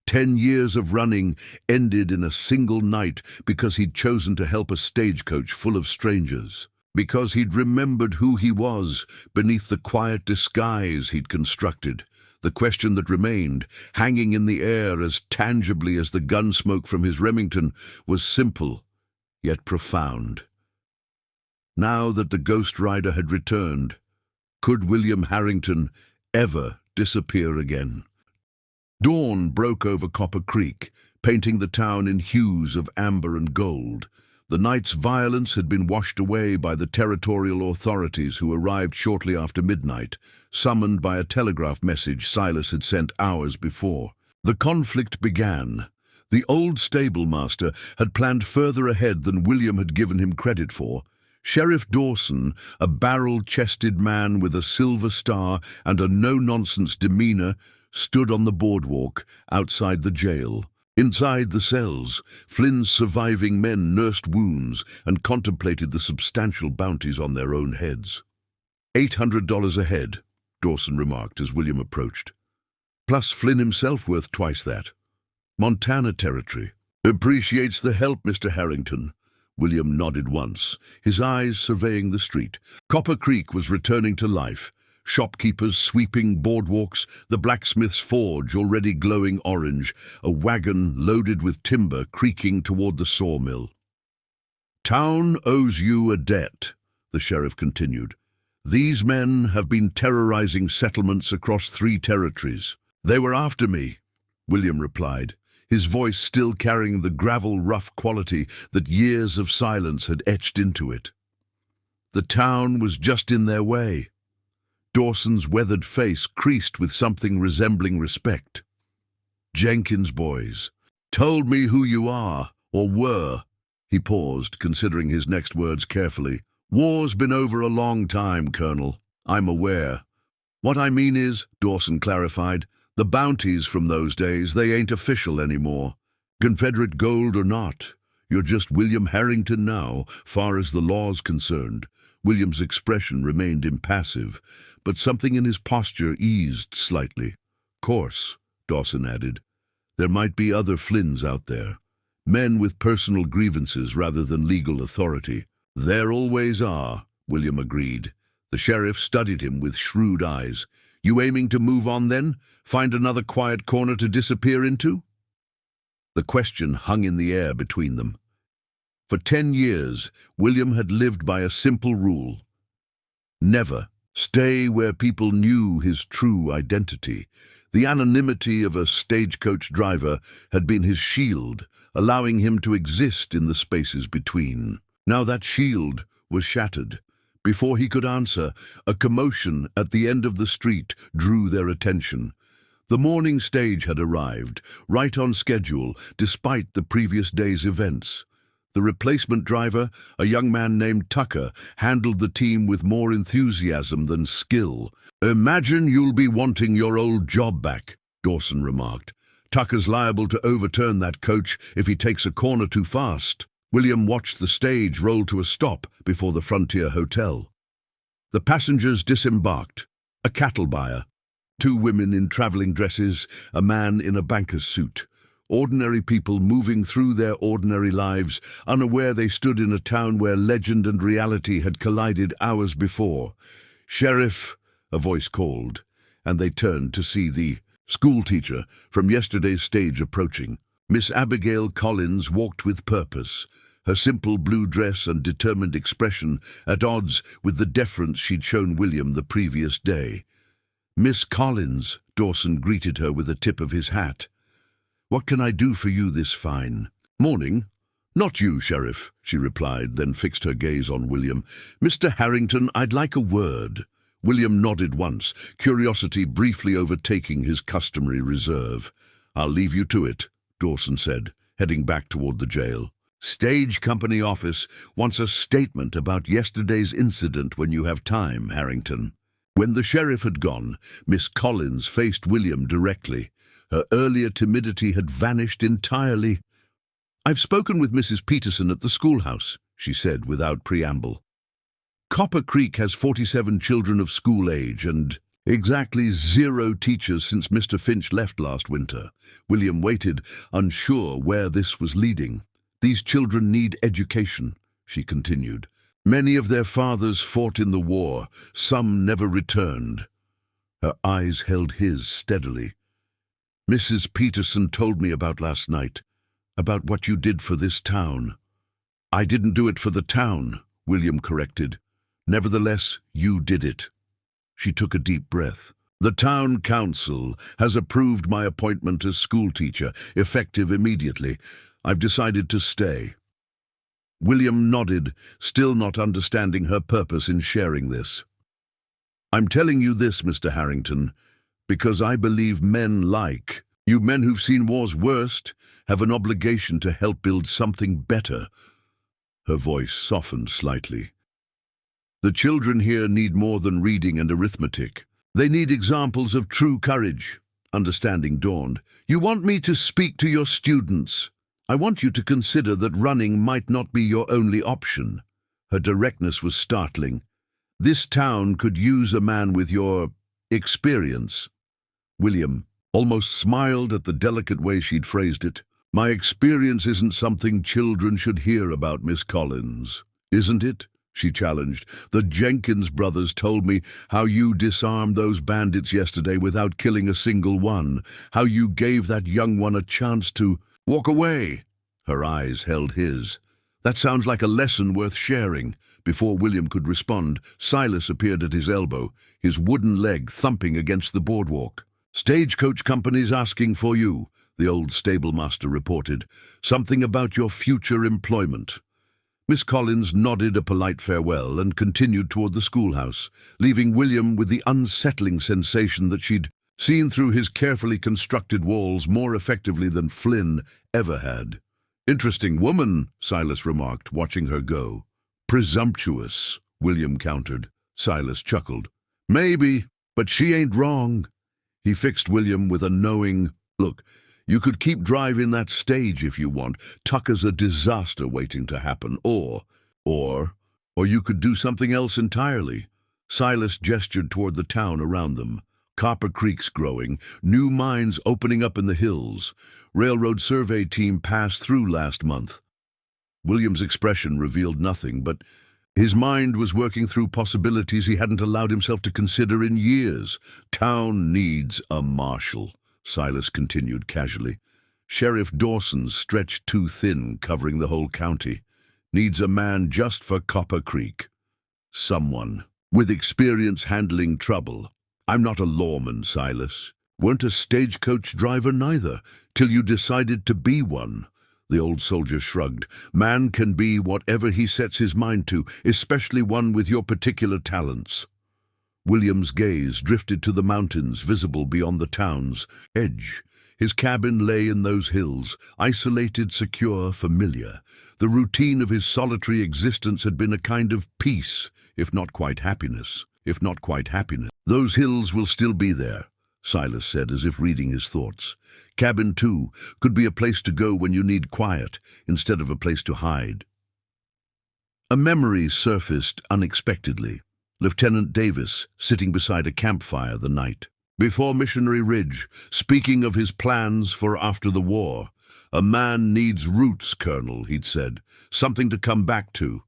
10 years of running ended in a single night because he'd chosen to help a stagecoach full of strangers. Because he'd remembered who he was beneath the quiet disguise he'd constructed. The question that remained, hanging in the air as tangibly as the gun smoke from his Remington, was simple, yet profound. Now that the Ghost Rider had returned, could William Harrington ever disappear again? Dawn broke over Copper Creek, painting the town in hues of amber and gold. The night's violence had been washed away by the territorial authorities who arrived shortly after midnight, summoned by a telegraph message Silas had sent hours before. The conflict began. The old stablemaster had planned further ahead than William had given him credit for. Sheriff Dawson, a barrel-chested man with a silver star and a no-nonsense demeanor, stood on the boardwalk outside the jail. Inside the cells, Flynn's surviving men nursed wounds and contemplated the substantial bounties on their own heads. $800 a head, Dawson remarked as William approached. Plus Flynn himself worth twice that. Montana territory. Appreciates the help, Mr. Harrington. William nodded once, his eyes surveying the street. Copper Creek was returning to life. Shopkeepers sweeping boardwalks, the blacksmith's forge already glowing orange, a wagon loaded with timber creaking toward the sawmill. "Town owes you a debt," the sheriff continued. "These men have been terrorizing settlements across 3 territories. They were after me," William replied, his voice still carrying the gravel-rough quality that years of silence had etched into it. The town was just in their way. Dawson's weathered face creased with something resembling respect. "Jenkins boys, told me who you are, or were." He paused, considering his next words carefully. "War's been over a long time, Colonel. I'm aware. What I mean is," Dawson clarified, "the bounties from those days, they ain't official anymore. Confederate gold or not, you're just William Harrington now, far as the law's concerned." William's expression remained impassive, but something in his posture eased slightly. "Course," Dawson added, "there might be other Flynns out there, men with personal grievances rather than legal authority." "There always are," William agreed. The sheriff studied him with shrewd eyes. "You aiming to move on then? Find another quiet corner to disappear into?" The question hung in the air between them. For 10 years, William had lived by a simple rule. Never stay where people knew his true identity. The anonymity of a stagecoach driver had been his shield, allowing him to exist in the spaces between. Now that shield was shattered. Before he could answer, a commotion at the end of the street drew their attention. The morning stage had arrived, right on schedule, despite the previous day's events. The replacement driver, a young man named Tucker, handled the team with more enthusiasm than skill. "Imagine you'll be wanting your old job back," Dawson remarked. "Tucker's liable to overturn that coach if he takes a corner too fast." William watched the stage roll to a stop before the Frontier Hotel. The passengers disembarked. A cattle buyer, 2 women in traveling dresses, a man in a banker's suit. Ordinary people moving through their ordinary lives, unaware they stood in a town where legend and reality had collided hours before. "Sheriff," a voice called, and they turned to see the schoolteacher from yesterday's stage approaching. Miss Abigail Collins walked with purpose, her simple blue dress and determined expression at odds with the deference she'd shown William the previous day. "Miss Collins," Dawson greeted her with a tip of his hat. "What can I do for you this fine morning?" "Not you, Sheriff," she replied, then fixed her gaze on William. "Mr. Harrington, I'd like a word." William nodded once, curiosity briefly overtaking his customary reserve. "I'll leave you to it," Dawson said, heading back toward the jail. "Stage company office wants a statement about yesterday's incident when you have time, Harrington." When the sheriff had gone, Miss Collins faced William directly. Her earlier timidity had vanished entirely. "I've spoken with Mrs. Peterson at the schoolhouse," she said without preamble. "Copper Creek has 47 children of school age and exactly 0 teachers since Mr. Finch left last winter." William waited, unsure where this was leading. "These children need education," she continued. "Many of their fathers fought in the war. Some never returned." Her eyes held his steadily. "Mrs. Peterson told me about last night, about what you did for this town." "I didn't do it for the town," William corrected. "Nevertheless, you did it." She took a deep breath. "The town council has approved my appointment as schoolteacher, effective immediately. I've decided to stay." William nodded, still not understanding her purpose in sharing this. "I'm telling you this, Mr. Harrington, because I believe men like you, men who've seen war's worst, have an obligation to help build something better." Her voice softened slightly. "The children here need more than reading and arithmetic. They need examples of true courage." Understanding dawned. "You want me to speak to your students. I want you to consider that running might not be your only option." Her directness was startling. "This town could use a man with your experience." William almost smiled at the delicate way she'd phrased it. "My experience isn't something children should hear about, Miss Collins." "Isn't it?" she challenged. "The Jenkins brothers told me how you disarmed those bandits yesterday without killing a single one, how you gave that young one a chance to walk away." Her eyes held his. "That sounds like a lesson worth sharing." Before William could respond, Silas appeared at his elbow, his wooden leg thumping against the boardwalk. "Stagecoach Company's asking for you," the old stablemaster reported. "Something about your future employment." Miss Collins nodded a polite farewell and continued toward the schoolhouse, leaving William with the unsettling sensation that she'd seen through his carefully constructed walls more effectively than Flynn ever had. "Interesting woman," Silas remarked, watching her go. "Presumptuous," William countered. Silas chuckled. "Maybe, but she ain't wrong." He fixed William with a knowing look. "You could keep driving that stage if you want. Tucker's a disaster waiting to happen. Or you could do something else entirely." Silas gestured toward the town around them. "Copper Creek's growing, new mines opening up in the hills. Railroad survey team passed through last month." William's expression revealed nothing, but His mind was working through possibilities he hadn't allowed himself to consider in years. "Town needs a marshal," Silas continued casually. "Sheriff Dawson's stretched too thin, covering the whole county. Needs a man just for Copper Creek. Someone with experience handling trouble. I'm not a lawman, Silas. Weren't a stagecoach driver neither, till you decided to be one." The old soldier shrugged. "Man can be whatever he sets his mind to, especially one with your particular talents." William's gaze drifted to the mountains visible beyond the town's edge. His cabin lay in those hills, isolated, secure, familiar. The routine of his solitary existence had been a kind of peace, if not quite happiness. "Those hills will still be there," Silas said, as if reading his thoughts. "Cabin 2 could be a place to go when you need quiet, instead of a place to hide." A memory surfaced unexpectedly. Lieutenant Davis, sitting beside a campfire the night before Missionary Ridge, speaking of his plans for after the war. "A man needs roots, Colonel," he'd said. "Something to come back to."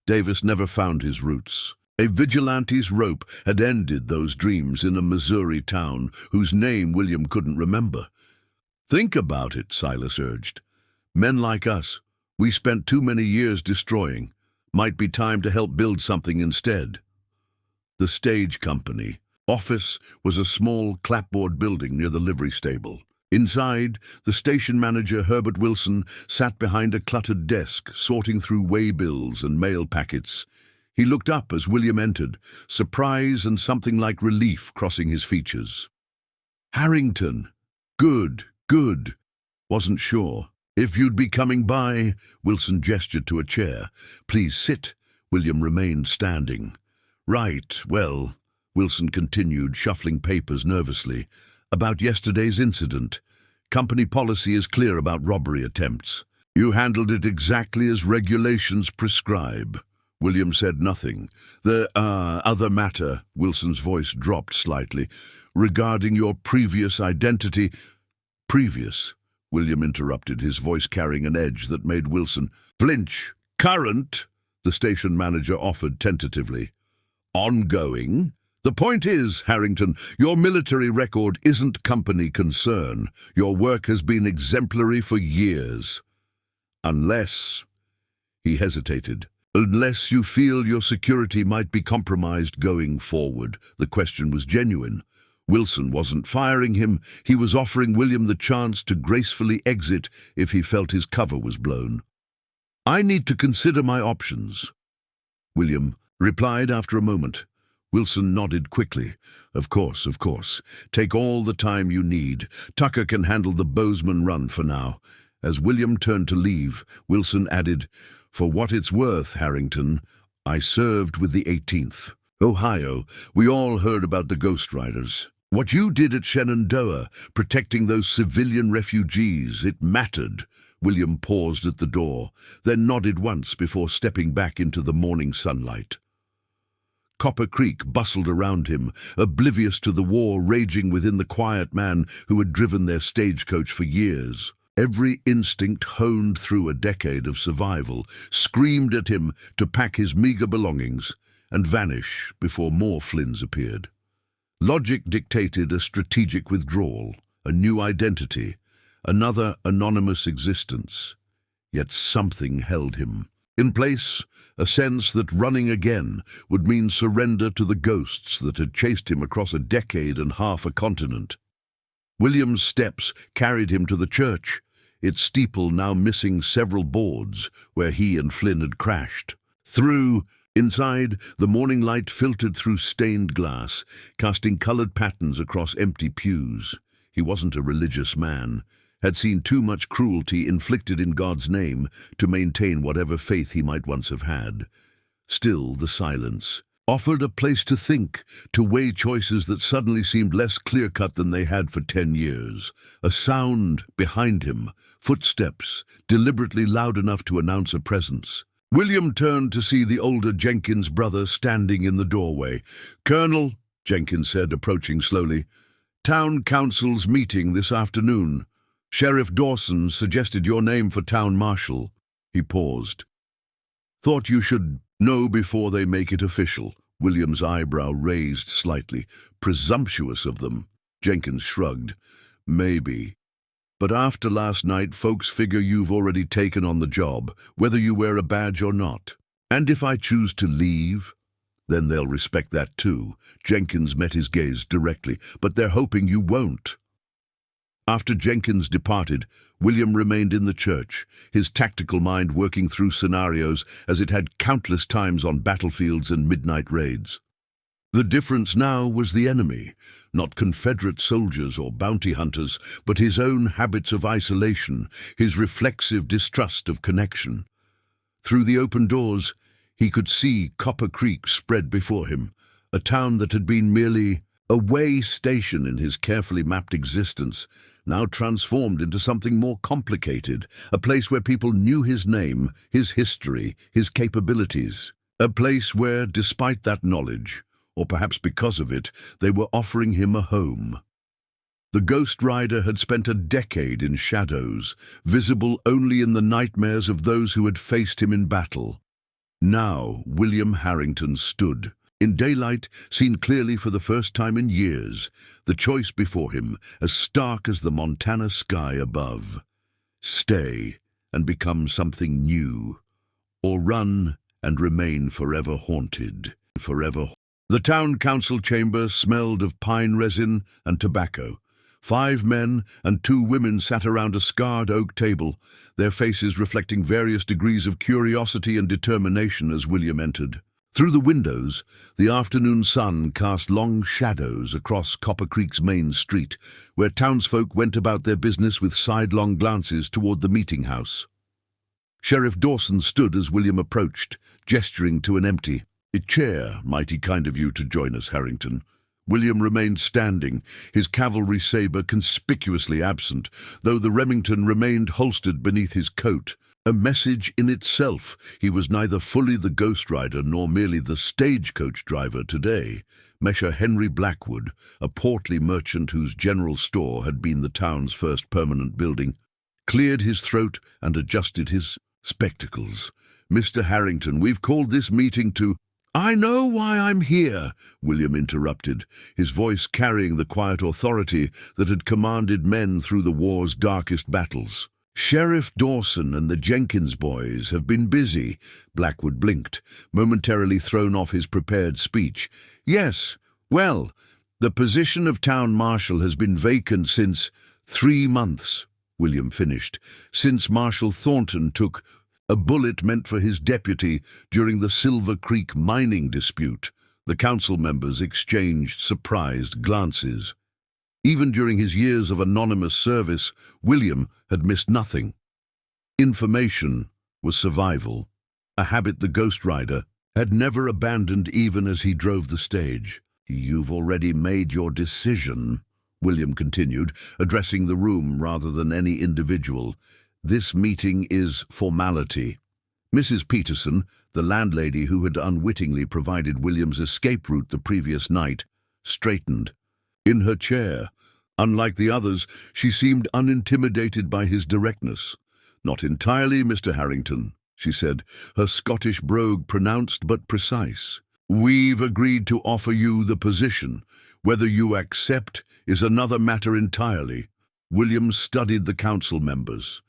Davis never found his roots. A vigilante's rope had ended those dreams in a Missouri town whose name William couldn't remember. "Think about it," Silas urged. "Men like us, we spent too many years destroying. Might be time to help build something instead." The stage company office was a small clapboard building near the livery stable. Inside, the station manager, Herbert Wilson, sat behind a cluttered desk, sorting through waybills and mail packets. He looked up as William entered, surprise and something like relief crossing his features. "Harrington. Good. Wasn't sure if you'd be coming by." Wilson gestured to a chair. "Please sit." William remained standing. "Right, well," Wilson continued, shuffling papers nervously, "about yesterday's incident. Company policy is clear about robbery attempts. You handled it exactly as regulations prescribe." William said nothing. "The other matter," Wilson's voice dropped slightly, "regarding your previous identity." "Previous?" William interrupted, his voice carrying an edge that made Wilson flinch. "Current," the station manager offered tentatively. "Ongoing? The point is, Harrington, your military record isn't company concern. Your work has been exemplary for years. Unless," he hesitated, "unless you feel your security might be compromised going forward." The question was genuine. Wilson wasn't firing him. He was offering William the chance to gracefully exit if he felt his cover was blown. "I need to consider my options," William replied after a moment. Wilson nodded quickly. Of course. Take all the time you need. Tucker can handle the Bozeman run for now." As William turned to leave, Wilson added, "For what it's worth, Harrington, I served with the 18th. Ohio. We all heard about the Ghost Riders. What you did at Shenandoah, protecting those civilian refugees, it mattered." William paused at the door, then nodded once before stepping back into the morning sunlight. Copper Creek bustled around him, oblivious to the war raging within the quiet man who had driven their stagecoach for years. Every instinct honed through a decade of survival screamed at him to pack his meager belongings and vanish before more Flynns appeared. Logic dictated a strategic withdrawal, a new identity, another anonymous existence. Yet something held him in place, a sense that running again would mean surrender to the ghosts that had chased him across a decade and half a continent. William's steps carried him to the church, its steeple now missing several boards where he and Flynn had crashed. Inside, the morning light filtered through stained glass, casting colored patterns across empty pews. He wasn't a religious man, had seen too much cruelty inflicted in God's name to maintain whatever faith he might once have had. Still, the silence offered a place to think, to weigh choices that suddenly seemed less clear-cut than they had for 10 years. A sound behind him, footsteps, deliberately loud enough to announce a presence. William turned to see the older Jenkins brother standing in the doorway. "Colonel," Jenkins said, approaching slowly, "Town Council's meeting this afternoon. Sheriff Dawson suggested your name for town marshal." He paused. "Thought you should "No, before they make it official." William's eyebrow raised slightly. "Presumptuous of them." Jenkins shrugged. "Maybe. But after last night, folks figure you've already taken on the job, whether you wear a badge or not. And if I choose to leave, then they'll respect that too." Jenkins met his gaze directly. "But they're hoping you won't." After Jenkins departed, William remained in the church, his tactical mind working through scenarios as it had countless times on battlefields and midnight raids. The difference now was the enemy, not Confederate soldiers or bounty hunters, but his own habits of isolation, his reflexive distrust of connection. Through the open doors, he could see Copper Creek spread before him, a town that had been merely a way station in his carefully mapped existence, now transformed into something more complicated, a place where people knew his name, his history, his capabilities, a place where, despite that knowledge, or perhaps because of it, they were offering him a home. The Ghost Rider had spent a decade in shadows, visible only in the nightmares of those who had faced him in battle. Now William Harrington stood, in daylight, seen clearly for the first time in years, the choice before him as stark as the Montana sky above. Stay and become something new, or run and remain forever haunted, forever. The town council chamber smelled of pine resin and tobacco. 5 men and 2 women sat around a scarred oak table, their faces reflecting various degrees of curiosity and determination as William entered. Through the windows, the afternoon sun cast long shadows across Copper Creek's main street, where townsfolk went about their business with sidelong glances toward the meeting house. Sheriff Dawson stood as William approached, gesturing to an empty chair. "Mighty kind of you to join us, Harrington." William remained standing, his cavalry saber conspicuously absent, though the Remington remained holstered beneath his coat. A message in itself. He was neither fully the Ghost Rider nor merely the stagecoach driver today. Mesher Henry Blackwood, a portly merchant whose general store had been the town's first permanent building, cleared his throat and adjusted his spectacles. "Mr. Harrington, we've called this meeting to—" "I know why I'm here," William interrupted, his voice carrying the quiet authority that had commanded men through the war's darkest battles. "Sheriff Dawson and the Jenkins boys have been busy." Blackwood blinked, momentarily thrown off his prepared speech. "Yes, well, the position of town marshal has been vacant since 3 months, William finished, "since Marshal Thornton took a bullet meant for his deputy during the Silver Creek mining dispute." The council members exchanged surprised glances. Even during his years of anonymous service, William had missed nothing. Information was survival, a habit the Ghost Rider had never abandoned even as he drove the stage. "You've already made your decision," William continued, addressing the room rather than any individual. "This meeting is formality." Mrs. Peterson, the landlady who had unwittingly provided William's escape route the previous night, straightened. In her chair, unlike the others, she seemed unintimidated by his directness. "Not entirely, Mr. Harrington," she said, her Scottish brogue pronounced but precise. "We've agreed to offer you the position. Whether you accept is another matter entirely." William studied the council members.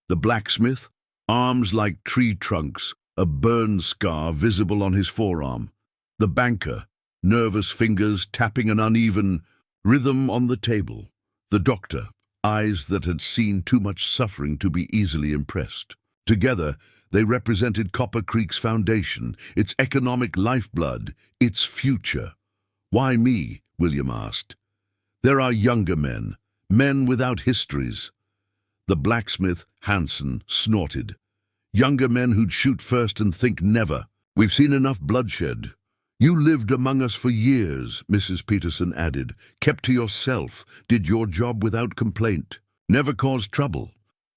The blacksmith, arms like tree trunks, a burn scar visible on his forearm. The banker, nervous fingers tapping an uneven rhythm on the table. The doctor, eyes that had seen too much suffering to be easily impressed. Together, they represented Copper Creek's foundation, its economic lifeblood, its future. "Why me?" William asked. "There are younger men, men without histories." The blacksmith, Hanson, snorted. "Younger men who'd shoot first and think never. We've seen enough bloodshed." "You lived among us for years," Mrs. Peterson added. "Kept to yourself, did your job without complaint. Never caused trouble."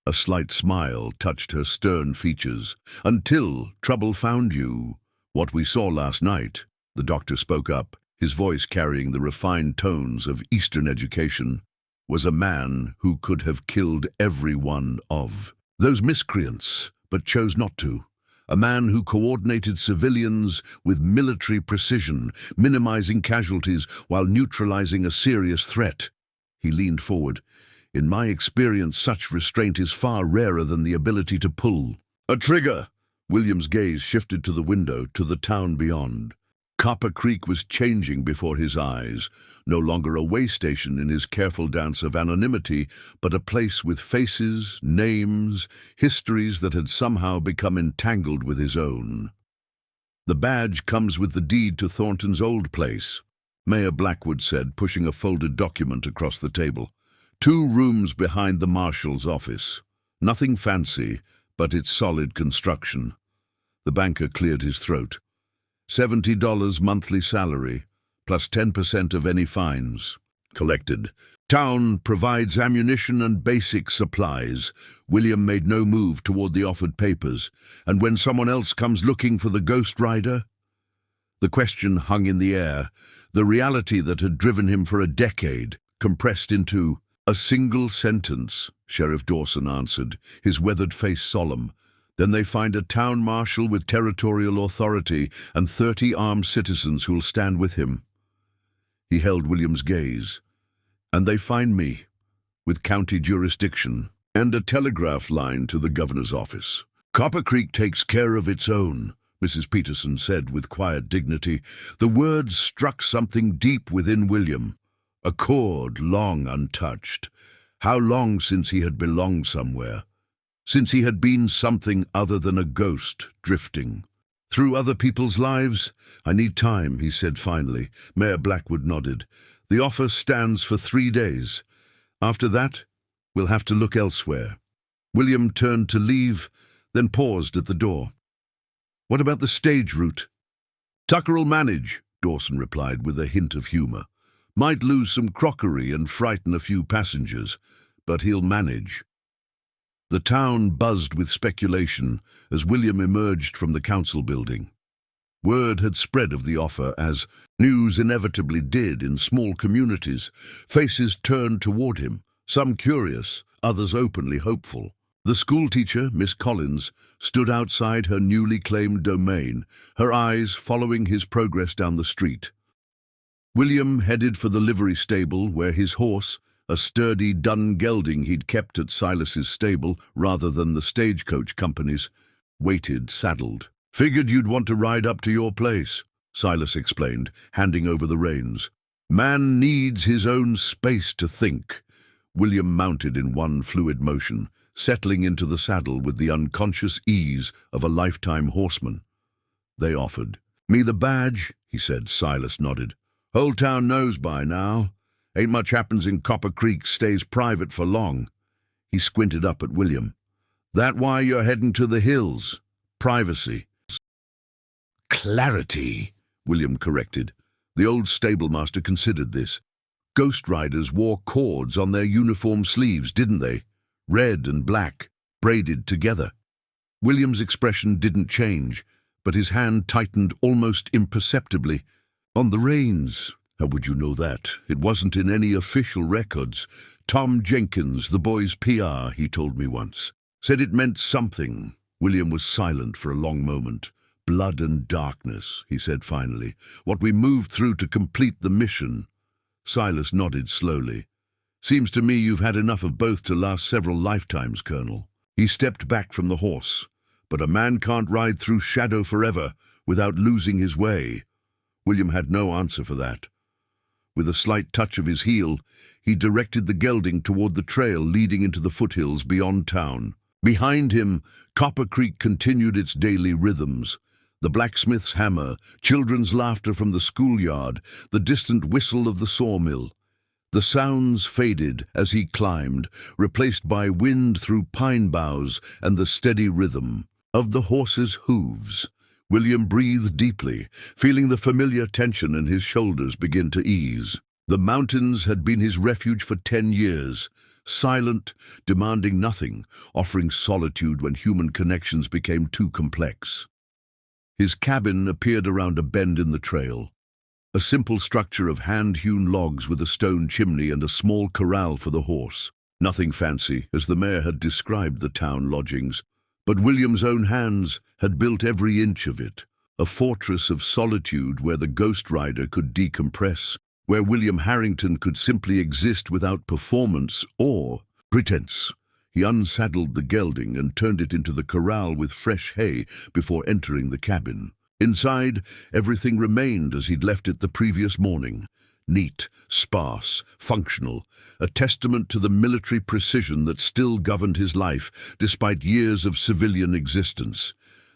A slight smile touched her stern features. "Until trouble found you. What we saw last night," the doctor spoke up, his voice carrying the refined tones of Eastern education, "was a man who could have killed every one of those miscreants, but chose not to. a man who coordinated civilians with military precision, minimizing casualties while neutralizing a serious threat. He leaned forward. In my experience, such restraint is far rarer than the ability to pull a trigger. William's gaze shifted to the window, to the town beyond. Copper Creek was changing before his eyes, no longer a way station in his careful dance of anonymity, but a place with faces, names, histories that had somehow become entangled with his own. The badge comes with the deed to Thornton's old place, Mayor Blackwood said, pushing a folded document across the table. 2 rooms behind the marshal's office. Nothing fancy, but it's solid construction. The banker cleared his throat. $70 monthly salary, plus 10% of any fines collected. Town provides ammunition and basic supplies. William made no move toward the offered papers. And when someone else comes looking for the Ghost Rider? The question hung in the air, the reality that had driven him for a decade, compressed into a single sentence. Sheriff Dawson answered, his weathered face solemn. Then they find a town marshal with territorial authority and 30 armed citizens who'll stand with him. He held William's gaze. And they find me, with county jurisdiction and a telegraph line to the governor's office. Copper Creek takes care of its own, Mrs. Peterson said with quiet dignity. The words struck something deep within William, a chord long untouched. How long since he had belonged somewhere? Since he had been something other than a ghost drifting through other people's lives? I need time, he said finally. Mayor Blackwood nodded. The offer stands for 3 days. After that, we'll have to look elsewhere. William turned to leave, then paused at the door. What about the stage route? Tucker'll manage, Dawson replied with a hint of humor. Might lose some crockery and frighten a few passengers, but he'll manage. The town buzzed with speculation as William emerged from the council building. Word had spread of the offer, as news inevitably did in small communities. Faces turned toward him, some curious, others openly hopeful. The schoolteacher, Miss Collins, stood outside her newly claimed domain, her eyes following his progress down the street. William headed for the livery stable where his horse, a sturdy dun gelding he'd kept at Silas's stable rather than the Stagecoach company's, waited saddled. Figured you'd want to ride up to your place, Silas explained, handing over the reins. Man needs his own space to think. William mounted in one fluid motion, settling into the saddle with the unconscious ease of a lifetime horseman. They offered. Me the badge, he said. Silas nodded. Whole town knows by now. Ain't much happens in Copper Creek stays private for long. He squinted up at William. That why you're heading to the hills? Privacy. Clarity, William corrected. The old stablemaster considered this. Ghost Riders wore cords on their uniform sleeves, didn't they? Red and black, braided together. William's expression didn't change, but his hand tightened almost imperceptibly. On the reins. How would you know that? It wasn't in any official records. Tom Jenkins, the boy's PR, he told me once, said it meant something. William was silent for a long moment. Blood and darkness, he said finally. What we moved through to complete the mission. Silas nodded slowly. Seems to me you've had enough of both to last several lifetimes, Colonel. He stepped back from the horse. But a man can't ride through shadow forever without losing his way. William had no answer for that. With a slight touch of his heel, he directed the gelding toward the trail leading into the foothills beyond town. Behind him, Copper Creek continued its daily rhythms. The blacksmith's hammer, children's laughter from the schoolyard, the distant whistle of the sawmill. The sounds faded as he climbed, replaced by wind through pine boughs and the steady rhythm of the horse's hooves. William breathed deeply, feeling the familiar tension in his shoulders begin to ease. The mountains had been his refuge for 10 years, silent, demanding nothing, offering solitude when human connections became too complex. His cabin appeared around a bend in the trail, a simple structure of hand-hewn logs with a stone chimney and a small corral for the horse. Nothing fancy, as the mayor had described the town lodgings, But William's own hands had built every inch of it, a fortress of solitude where the Ghost Rider could decompress, where William Harrington could simply exist without performance or pretense. He unsaddled the gelding and turned it into the corral with fresh hay before entering the cabin. Inside, everything remained as he'd left it the previous morning. Neat, sparse, functional, a testament to the military precision that still governed his life despite years of civilian existence.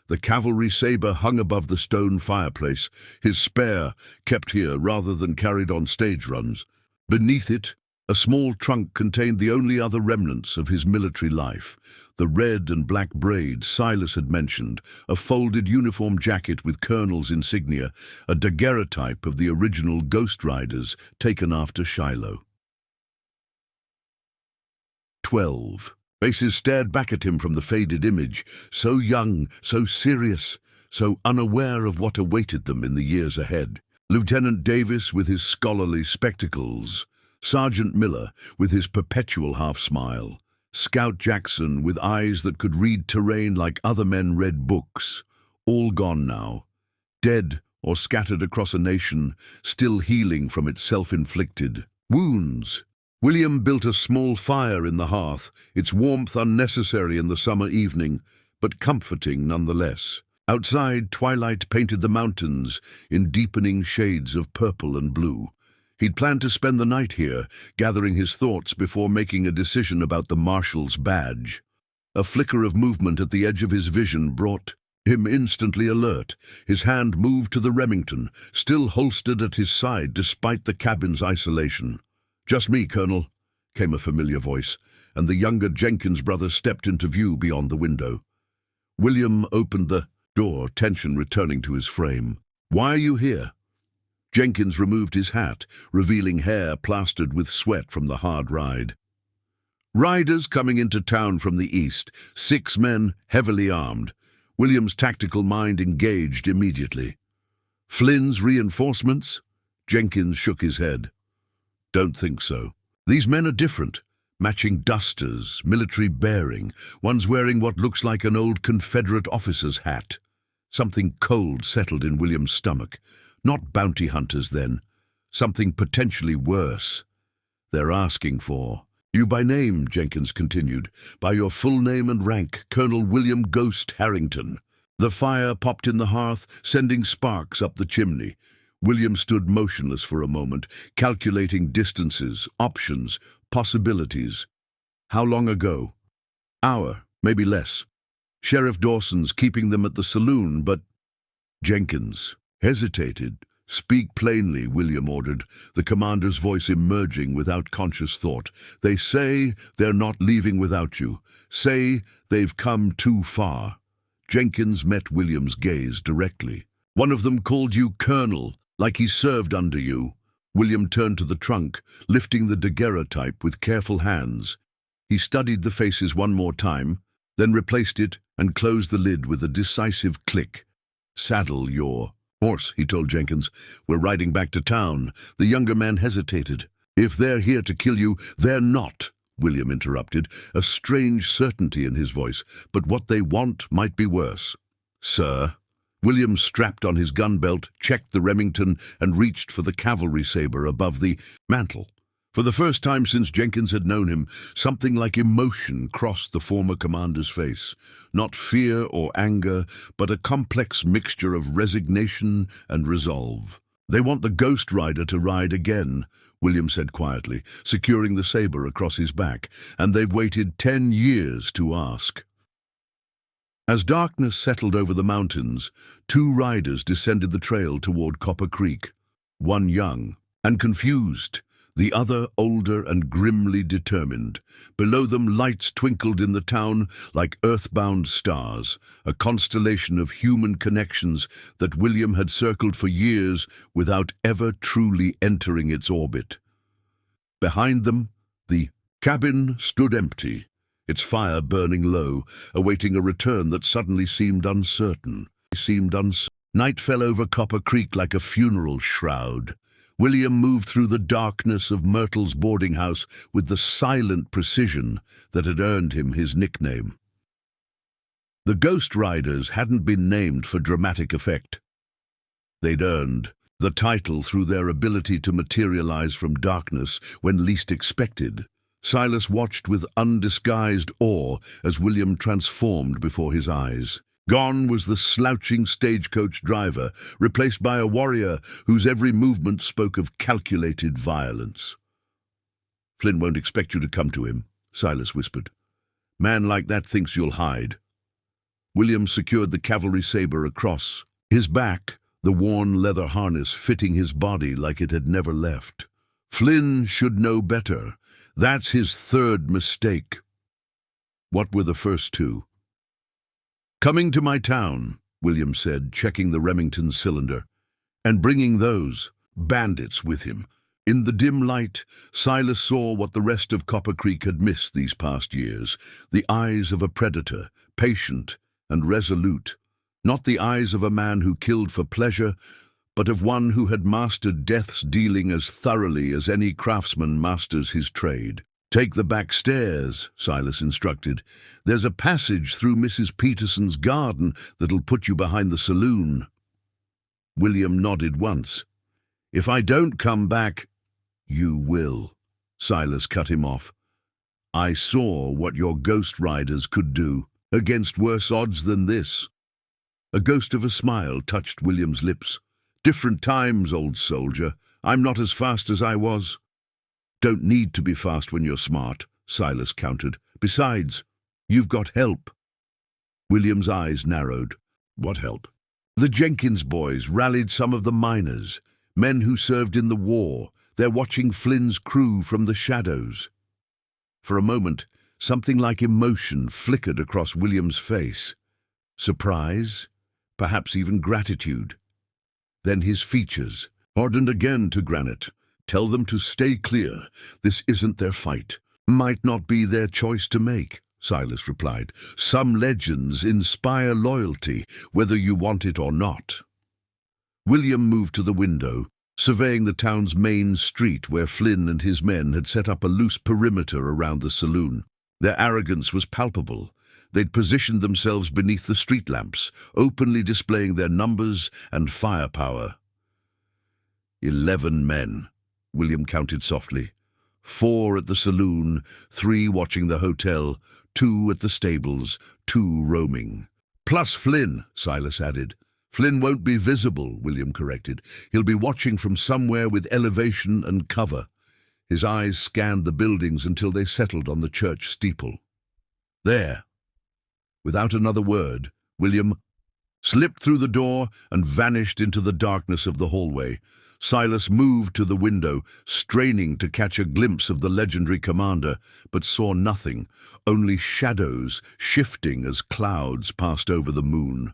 The cavalry saber hung above the stone fireplace, his spare kept here rather than carried on stage runs. Beneath it, a small trunk contained the only other remnants of his military life, the red and black braid Silas had mentioned, a folded uniform jacket with colonel's insignia, a daguerreotype of the original Ghost Riders taken after Shiloh. 12. Faces stared back at him from the faded image, so young, so serious, so unaware of what awaited them in the years ahead. Lieutenant Davis with his scholarly spectacles, Sergeant Miller with his perpetual half-smile, Scout Jackson with eyes that could read terrain like other men read books, all gone now, dead or scattered across a nation still healing from its self-inflicted wounds. William built a small fire in the hearth, its warmth unnecessary in the summer evening, but comforting nonetheless. Outside, twilight painted the mountains in deepening shades of purple and blue. He'd planned to spend the night here, gathering his thoughts before making a decision about the marshal's badge. A flicker of movement at the edge of his vision brought him instantly alert. His hand moved to the Remington, still holstered at his side despite the cabin's isolation. "Just me, Colonel," came a familiar voice, and the younger Jenkins brother stepped into view beyond the window. William opened the door, tension returning to his frame. "Why are you here?" Jenkins removed his hat, revealing hair plastered with sweat from the hard ride. "Riders coming into town from the east, 6 men heavily armed." William's tactical mind engaged immediately. "Flynn's reinforcements?" Jenkins shook his head. "Don't think so. These men are different. Matching dusters, military bearing. One's wearing what looks like an old Confederate officer's hat." Something cold settled in William's stomach. Not bounty hunters, then. Something potentially worse. "They're asking for you by name," Jenkins continued. "By your full name and rank, Colonel William Ghost Harrington." The fire popped in the hearth, sending sparks up the chimney. William stood motionless for a moment, calculating distances, options, possibilities. How long ago? Hour, maybe less. Sheriff Dawson's keeping them at the saloon, but Jenkins hesitated. "Speak plainly," William ordered, the commander's voice emerging without conscious thought. "They say they're not leaving without you. Say they've come too far." Jenkins met William's gaze directly. "One of them called you Colonel, like he served under you." William turned to the trunk, lifting the daguerreotype with careful hands. He studied the faces one more time, then replaced it and closed the lid with a decisive click. "Saddle your horse," he told Jenkins. "We're riding back to town." The younger man hesitated. "If they're here to kill you, they're not," William interrupted, a strange certainty in his voice. "But what they want might be worse." "Sir?" William strapped on his gun belt, checked the Remington, and reached for the cavalry saber above the mantel. For the first time since Jenkins had known him, something like emotion crossed the former commander's face. Not fear or anger, but a complex mixture of resignation and resolve. "They want the Ghost Rider to ride again," William said quietly, securing the saber across his back, "and they've waited 10 years to ask." As darkness settled over the mountains, 2 riders descended the trail toward Copper Creek, one young and confused, the other older and grimly determined. Below them, lights twinkled in the town like earthbound stars, a constellation of human connections that William had circled for years without ever truly entering its orbit. Behind them, the cabin stood empty, its fire burning low, awaiting a return that suddenly seemed uncertain. Night fell over Copper Creek like a funeral shroud. William moved through the darkness of Myrtle's boarding house with the silent precision that had earned him his nickname. The Ghost Riders hadn't been named for dramatic effect. They'd earned the title through their ability to materialize from darkness when least expected. Silas watched with undisguised awe as William transformed before his eyes. Gone was the slouching stagecoach driver, replaced by a warrior whose every movement spoke of calculated violence. "Flynn won't expect you to come to him," Silas whispered. "Man like that thinks you'll hide." William secured the cavalry saber across his back, the worn leather harness fitting his body like it had never left. Flynn should know better. That's his third mistake. What were the first two? "Coming to my town," William said, checking the Remington cylinder, "and bringing those bandits with him." In the dim light, Silas saw what the rest of Copper Creek had missed these past years, the eyes of a predator, patient and resolute, not the eyes of a man who killed for pleasure, but of one who had mastered death's dealing as thoroughly as any craftsman masters his trade. "Take the back stairs," Silas instructed. "There's a passage through Mrs. Peterson's garden that'll put you behind the saloon." William nodded once. "If I don't come back—" "You will," Silas cut him off. "I saw what your Ghost Riders could do, against worse odds than this." A ghost of a smile touched William's lips. "Different times, old soldier. I'm not as fast as I was." "Don't need to be fast when you're smart," Silas countered. "Besides, you've got help." William's eyes narrowed. "What help?" "The Jenkins boys rallied some of the miners, men who served in the war. They're watching Flynn's crew from the shadows." For a moment, something like emotion flickered across William's face. Surprise, perhaps even gratitude. Then his features hardened again to granite. "Tell them to stay clear. This isn't their fight." "Might not be their choice to make," Silas replied. "Some legends inspire loyalty, whether you want it or not." William moved to the window, surveying the town's main street where Flynn and his men had set up a loose perimeter around the saloon. Their arrogance was palpable. They'd positioned themselves beneath the street lamps, openly displaying their numbers and firepower. 11 men, William counted softly. 4 at the saloon, 3 watching the hotel, 2 at the stables, 2 roaming. "Plus Flynn," Silas added. "Flynn won't be visible," William corrected. "He'll be watching from somewhere with elevation and cover." His eyes scanned the buildings until they settled on the church steeple. "There." Without another word, William slipped through the door and vanished into the darkness of the hallway. Silas moved to the window, straining to catch a glimpse of the legendary commander, but saw nothing, only shadows shifting as clouds passed over the moon.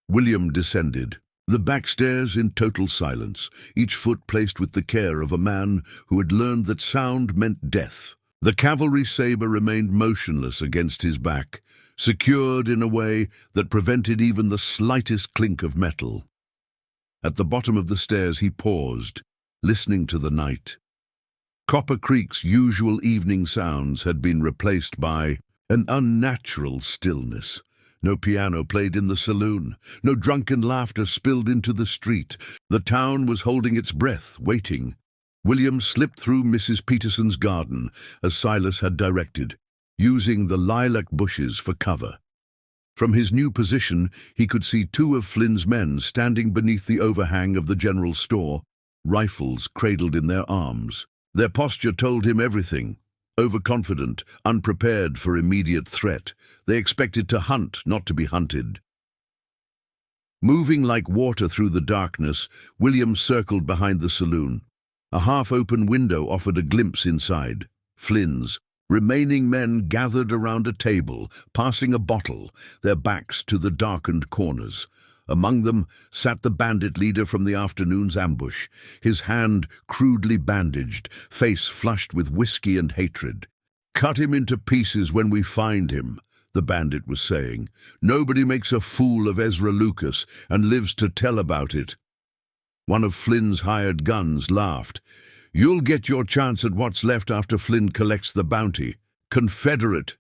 William descended, the back stairs in total silence, each foot placed with the care of a man who had learned that sound meant death. The cavalry saber remained motionless against his back, secured in a way that prevented even the slightest clink of metal. At the bottom of the stairs he paused, listening to the night. Copper Creek's usual evening sounds had been replaced by an unnatural stillness. No piano played in the saloon, no drunken laughter spilled into the street. The town was holding its breath, waiting. William slipped through Mrs. Peterson's garden, as Silas had directed, using the lilac bushes for cover. From his new position, he could see 2 of Flynn's men standing beneath the overhang of the general store, rifles cradled in their arms. Their posture told him everything. Overconfident, unprepared for immediate threat, they expected to hunt, not to be hunted. Moving like water through the darkness, William circled behind the saloon. A half-open window offered a glimpse inside. Flynn's remaining men gathered around a table, passing a bottle, their backs to the darkened corners. Among them sat the bandit leader from the afternoon's ambush, his hand crudely bandaged, face flushed with whiskey and hatred. "Cut him into pieces when we find him," the bandit was saying. "Nobody makes a fool of Ezra Lucas and lives to tell about it." One of Flynn's hired guns laughed. "You'll get your chance at what's left after Flynn collects the bounty. Confederate."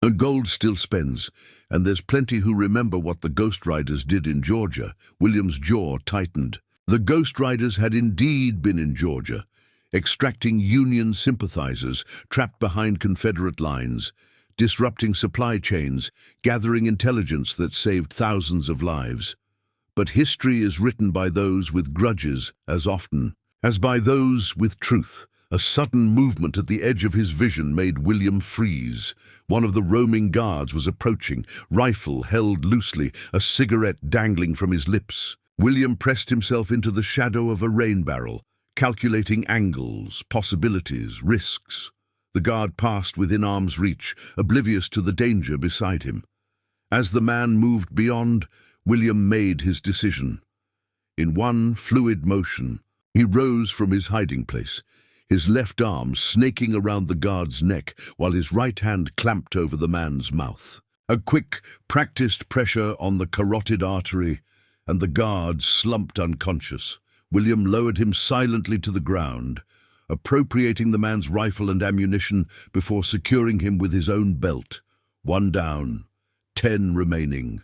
And gold still spends, and there's plenty who remember what the Ghost Riders did in Georgia. William's jaw tightened. The Ghost Riders had indeed been in Georgia, extracting Union sympathizers trapped behind Confederate lines, disrupting supply chains, gathering intelligence that saved thousands of lives. But history is written by those with grudges as often as by those with truth. A sudden movement at the edge of his vision made William freeze. One of the roaming guards was approaching, rifle held loosely, a cigarette dangling from his lips. William pressed himself into the shadow of a rain barrel, calculating angles, possibilities, risks. The guard passed within arm's reach, oblivious to the danger beside him. As the man moved beyond, William made his decision. In one fluid motion, he rose from his hiding place, his left arm snaking around the guard's neck while his right hand clamped over the man's mouth. A quick, practiced pressure on the carotid artery, and the guard slumped unconscious. William lowered him silently to the ground, appropriating the man's rifle and ammunition before securing him with his own belt. 1 down, 10 remaining.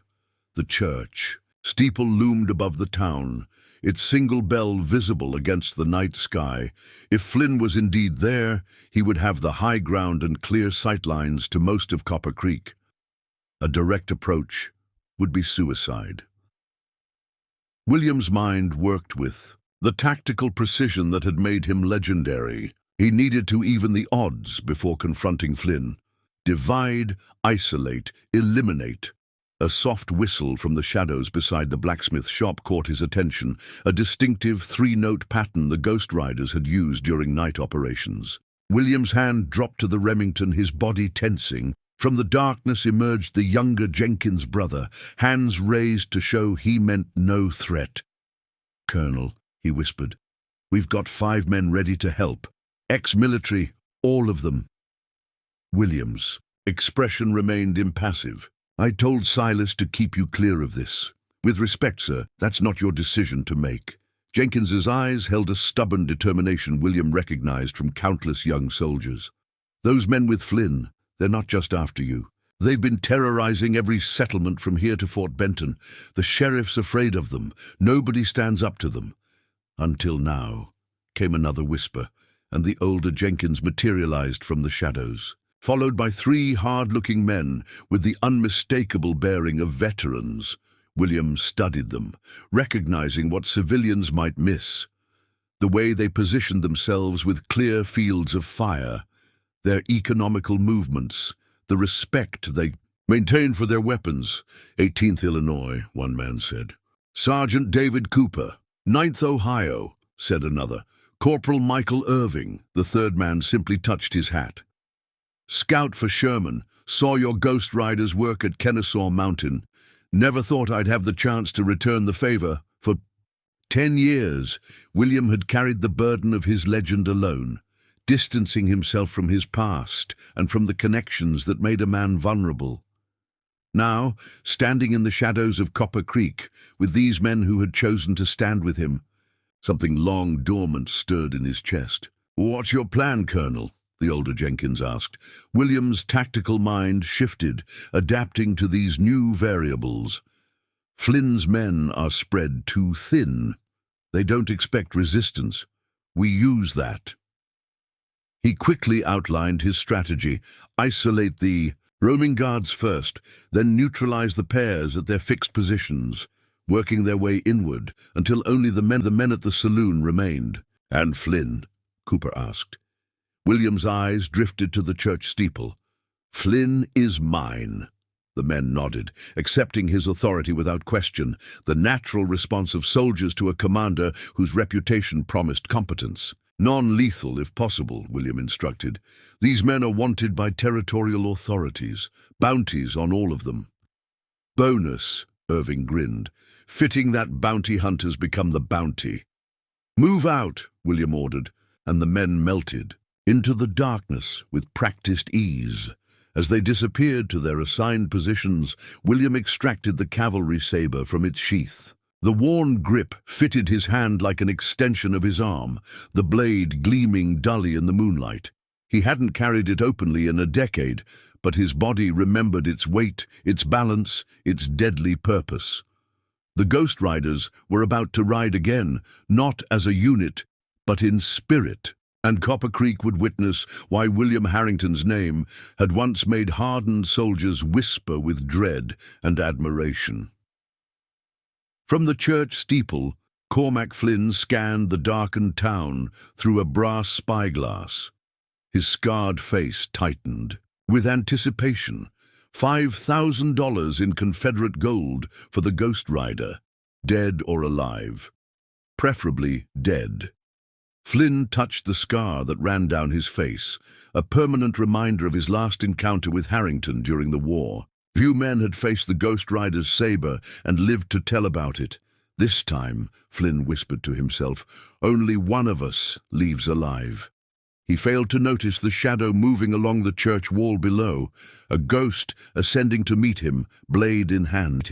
The church steeple loomed above the town, its single bell visible against the night sky. If Flynn was indeed there, he would have the high ground and clear sightlines to most of Copper Creek. A direct approach would be suicide. William's mind worked with the tactical precision that had made him legendary. He needed to even the odds before confronting Flynn. Divide, isolate, eliminate. A soft whistle from the shadows beside the blacksmith shop caught his attention, a distinctive 3-note pattern the Ghost Riders had used during night operations. William's hand dropped to the Remington, his body tensing. From the darkness emerged the younger Jenkins' brother, hands raised to show he meant no threat. "Colonel," he whispered, "we've got 5 men ready to help. Ex-military, all of them." William's expression remained impassive. "I told Silas to keep you clear of this. With respect, sir, that's not your decision to make." Jenkins's eyes held a stubborn determination William recognized from countless young soldiers. "Those men with Flynn, they're not just after you. They've been terrorizing every settlement from here to Fort Benton. The sheriff's afraid of them. Nobody stands up to them." "Until now," came another whisper, and the older Jenkins materialized from the shadows, followed by 3 hard-looking men with the unmistakable bearing of veterans. William studied them, recognizing what civilians might miss. The way they positioned themselves with clear fields of fire, their economical movements, the respect they maintained for their weapons. 18th Illinois, one man said. "Sergeant David Cooper." 9th Ohio, said another. "Corporal Michael Irving." The third man simply touched his hat. "Scout for Sherman. Saw your Ghost Riders work at Kennesaw Mountain. Never thought I'd have the chance to return the favor. For 10 years, William had carried the burden of his legend alone, distancing himself from his past and from the connections that made a man vulnerable. Now, standing in the shadows of Copper Creek, with these men who had chosen to stand with him, something long dormant stirred in his chest. "What's your plan, Colonel?" the older Jenkins asked. William's tactical mind shifted, adapting to these new variables. "Flynn's men are spread too thin. They don't expect resistance. We use that." He quickly outlined his strategy. Isolate the roaming guards first, then neutralize the pairs at their fixed positions, working their way inward until only the men at the saloon remained. "And Flynn?" Cooper asked. William's eyes drifted to the church steeple. "Flynn is mine." The men nodded, accepting his authority without question, the natural response of soldiers to a commander whose reputation promised competence. "Non-lethal, if possible," William instructed. "These men are wanted by territorial authorities. Bounties on all of them." "Bonus," Irving grinned. "Fitting that bounty hunters become the bounty." "Move out," William ordered, and the men melted into the darkness with practiced ease. As they disappeared to their assigned positions, William extracted the cavalry saber from its sheath. The worn grip fitted his hand like an extension of his arm, the blade gleaming dully in the moonlight. He hadn't carried it openly in a decade, but his body remembered its weight, its balance, its deadly purpose. The Ghost Riders were about to ride again, not as a unit, but in spirit, and Copper Creek would witness why William Harrington's name had once made hardened soldiers whisper with dread and admiration. From the church steeple, Cormac Flynn scanned the darkened town through a brass spyglass. His scarred face tightened. With anticipation, $5,000 in Confederate gold for the Ghost Rider, dead or alive. Preferably dead. Flynn touched the scar that ran down his face, a permanent reminder of his last encounter with Harrington during the war. Few men had faced the Ghost Rider's saber and lived to tell about it. This time, Flynn whispered to himself, only one of us leaves alive. He failed to notice the shadow moving along the church wall below, a ghost ascending to meet him, blade in hand.